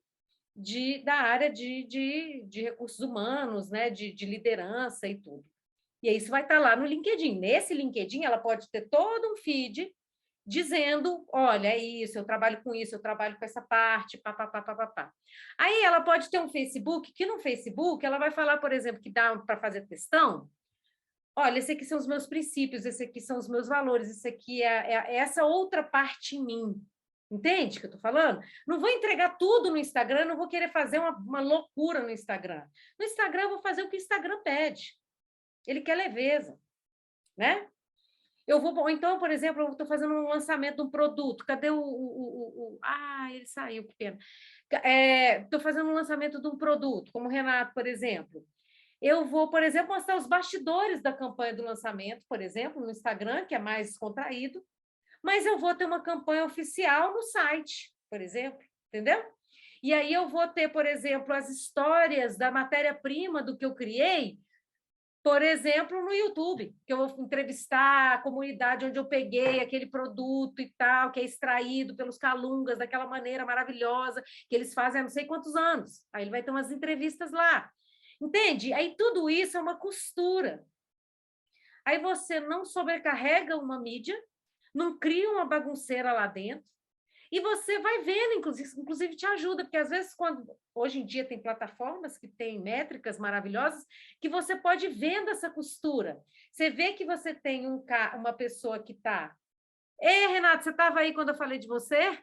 da área de recursos humanos, né, de liderança e tudo. E aí isso vai estar lá no LinkedIn. Nesse LinkedIn, ela pode ter todo um feed dizendo, olha, é isso, eu trabalho com isso, eu trabalho com essa parte, papapá. Aí ela pode ter um Facebook, que no Facebook ela vai falar, por exemplo, que dá para fazer textão. Olha, esse aqui são os meus princípios, esse aqui são os meus valores, esse aqui é essa outra parte em mim. Entende o que eu estou falando? Não vou entregar tudo no Instagram, não vou querer fazer uma loucura no Instagram. No Instagram, eu vou fazer o que o Instagram pede. Ele quer leveza, né? Então, por exemplo, eu estou fazendo um lançamento de um produto. Cadê ele saiu, que pena. Estou fazendo um lançamento de um produto, como o Renato, por exemplo. Eu vou, por exemplo, mostrar os bastidores da campanha do lançamento, por exemplo, no Instagram, que é mais descontraído, mas eu vou ter uma campanha oficial no site, por exemplo, entendeu? E aí eu vou ter, por exemplo, as histórias da matéria-prima do que eu criei, por exemplo, no YouTube, que eu vou entrevistar a comunidade onde eu peguei aquele produto e tal, que é extraído pelos calungas daquela maneira maravilhosa que eles fazem há não sei quantos anos. Aí ele vai ter umas entrevistas lá. Entende? Aí tudo isso é uma costura. Aí você não sobrecarrega uma mídia, não cria uma bagunceira lá dentro, e você vai vendo, inclusive te ajuda, porque às vezes, hoje em dia tem plataformas que têm métricas maravilhosas, que você pode vendo essa costura. Você vê que você tem uma pessoa que está... Ei, Renato, você estava aí quando eu falei de você?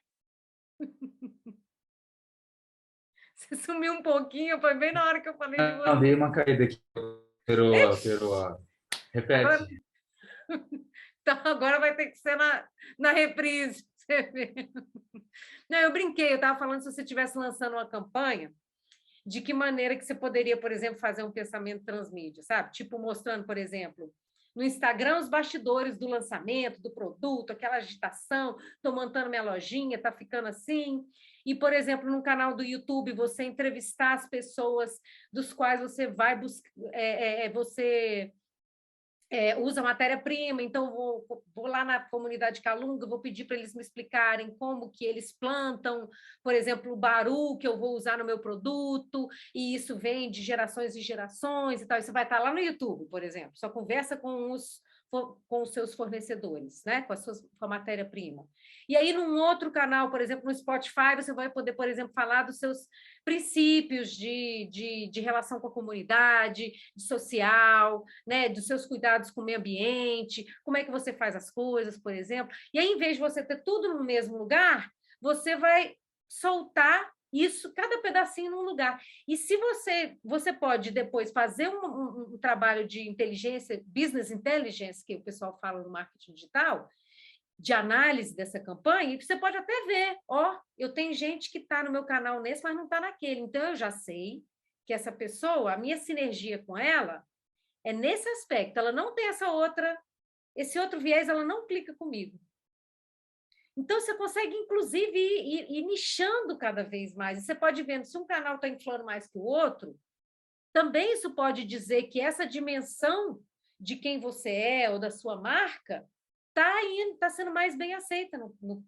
Você sumiu um pouquinho, foi bem na hora que eu falei de você. Não, dei uma caída aqui, pero repete. Agora... Então, agora vai ter que ser na reprise. Você vê. Não, eu brinquei, eu estava falando se você estivesse lançando uma campanha, de que maneira que você poderia, por exemplo, fazer um pensamento transmídia, sabe? Tipo, mostrando, por exemplo, no Instagram os bastidores do lançamento, do produto, aquela agitação, estou montando minha lojinha, está ficando assim. E, por exemplo, no canal do YouTube, você entrevistar as pessoas dos quais você vai buscar, usa matéria-prima, então vou lá na comunidade Calunga, vou pedir para eles me explicarem como que eles plantam, por exemplo, o baru que eu vou usar no meu produto, e isso vem de gerações e gerações e tal. Isso vai estar lá no YouTube, por exemplo, só conversa com os seus fornecedores, né? Com a matéria-prima. E aí, num outro canal, por exemplo, no Spotify, você vai poder, por exemplo, falar dos seus princípios de relação com a comunidade, de social, né? Dos seus cuidados com o meio ambiente, como é que você faz as coisas, por exemplo. E aí, em vez de você ter tudo no mesmo lugar, você vai soltar isso, cada pedacinho num lugar. E se você pode depois fazer um trabalho de inteligência, business intelligence, que o pessoal fala no marketing digital, de análise dessa campanha, e você pode até ver, eu tenho gente que está no meu canal nesse, mas não está naquele. Então, eu já sei que essa pessoa, a minha sinergia com ela é nesse aspecto. Ela não tem esse outro viés, ela não clica comigo. Então, você consegue, inclusive, ir nichando cada vez mais. E você pode ver, se um canal está inflando mais que o outro, também isso pode dizer que essa dimensão de quem você é ou da sua marca está sendo mais bem aceita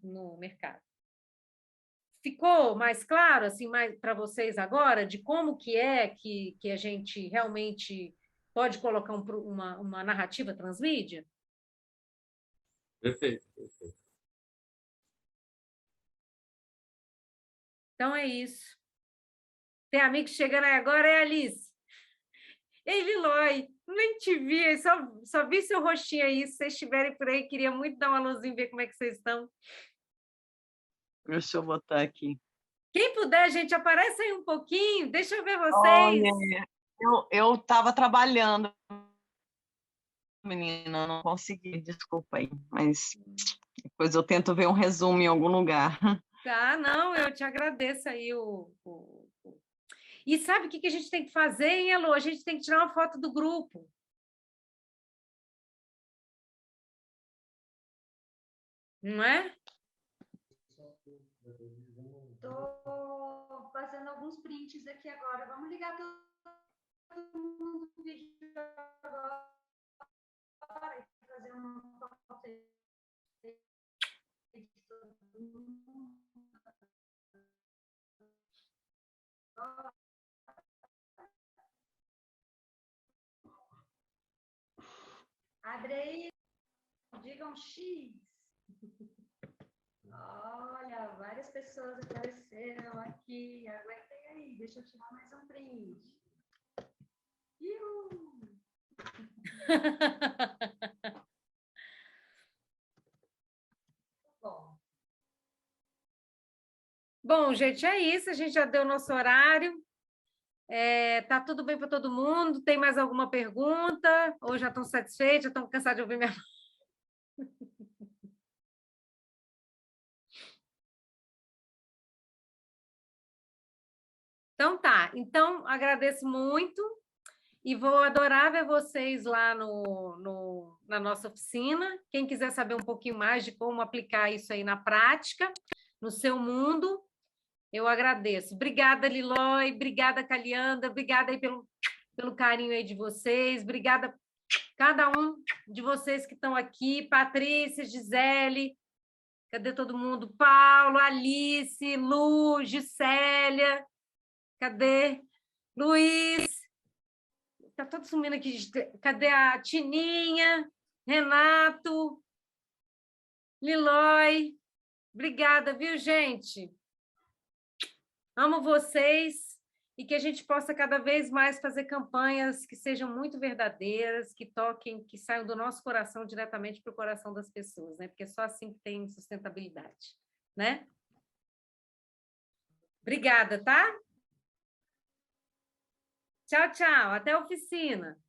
no mercado. ficou mais claro assim, mais para vocês agora de como que é que a gente realmente pode colocar uma narrativa transmídia? Perfeito, perfeito. Então é isso. Tem amigo chegando aí agora, é Alice. Ei, Lilói, nem te vi, só vi seu rostinho aí. Se vocês estiverem por aí, queria muito dar uma luzinha e ver como é que vocês estão. Deixa eu botar aqui. Quem puder, gente, aparece aí um pouquinho, deixa eu ver vocês. Olha, eu estava trabalhando, menina, não consegui, desculpa aí, mas depois eu tento ver um resumo em algum lugar. Tá, não, eu te agradeço aí E sabe o que a gente tem que fazer, hein, Elô? A gente tem que tirar uma foto do grupo. Não é? Estou fazendo alguns prints aqui agora. Vamos ligar todo mundo no vídeo agora e fazer uma foto de todo mundo. Abre aí, digam X. Olha, várias pessoas apareceram aqui. Aguentem aí, deixa eu tirar mais um print. Bom. Bom, gente, é isso. A gente já deu o nosso horário. Tá tudo bem para todo mundo? Tem mais alguma pergunta? Ou já estão satisfeitos? Já estão cansados de ouvir minha voz? Então tá. Então, agradeço muito e vou adorar ver vocês lá na nossa oficina. Quem quiser saber um pouquinho mais de como aplicar isso aí na prática, no seu mundo, eu agradeço. Obrigada, Lilói, obrigada, Calianda, obrigada aí pelo carinho aí de vocês, obrigada cada um de vocês que estão aqui, Patrícia, Gisele, cadê todo mundo? Paulo, Alice, Lu, Gisélia, cadê? Luiz, está todo sumindo aqui, cadê a Tininha, Renato, Lilói, obrigada, viu, gente? Amo vocês e que a gente possa cada vez mais fazer campanhas que sejam muito verdadeiras, que toquem, que saiam do nosso coração diretamente para o coração das pessoas, né? Porque é só assim que tem sustentabilidade, né? Obrigada, tá? Tchau, tchau. Até a oficina.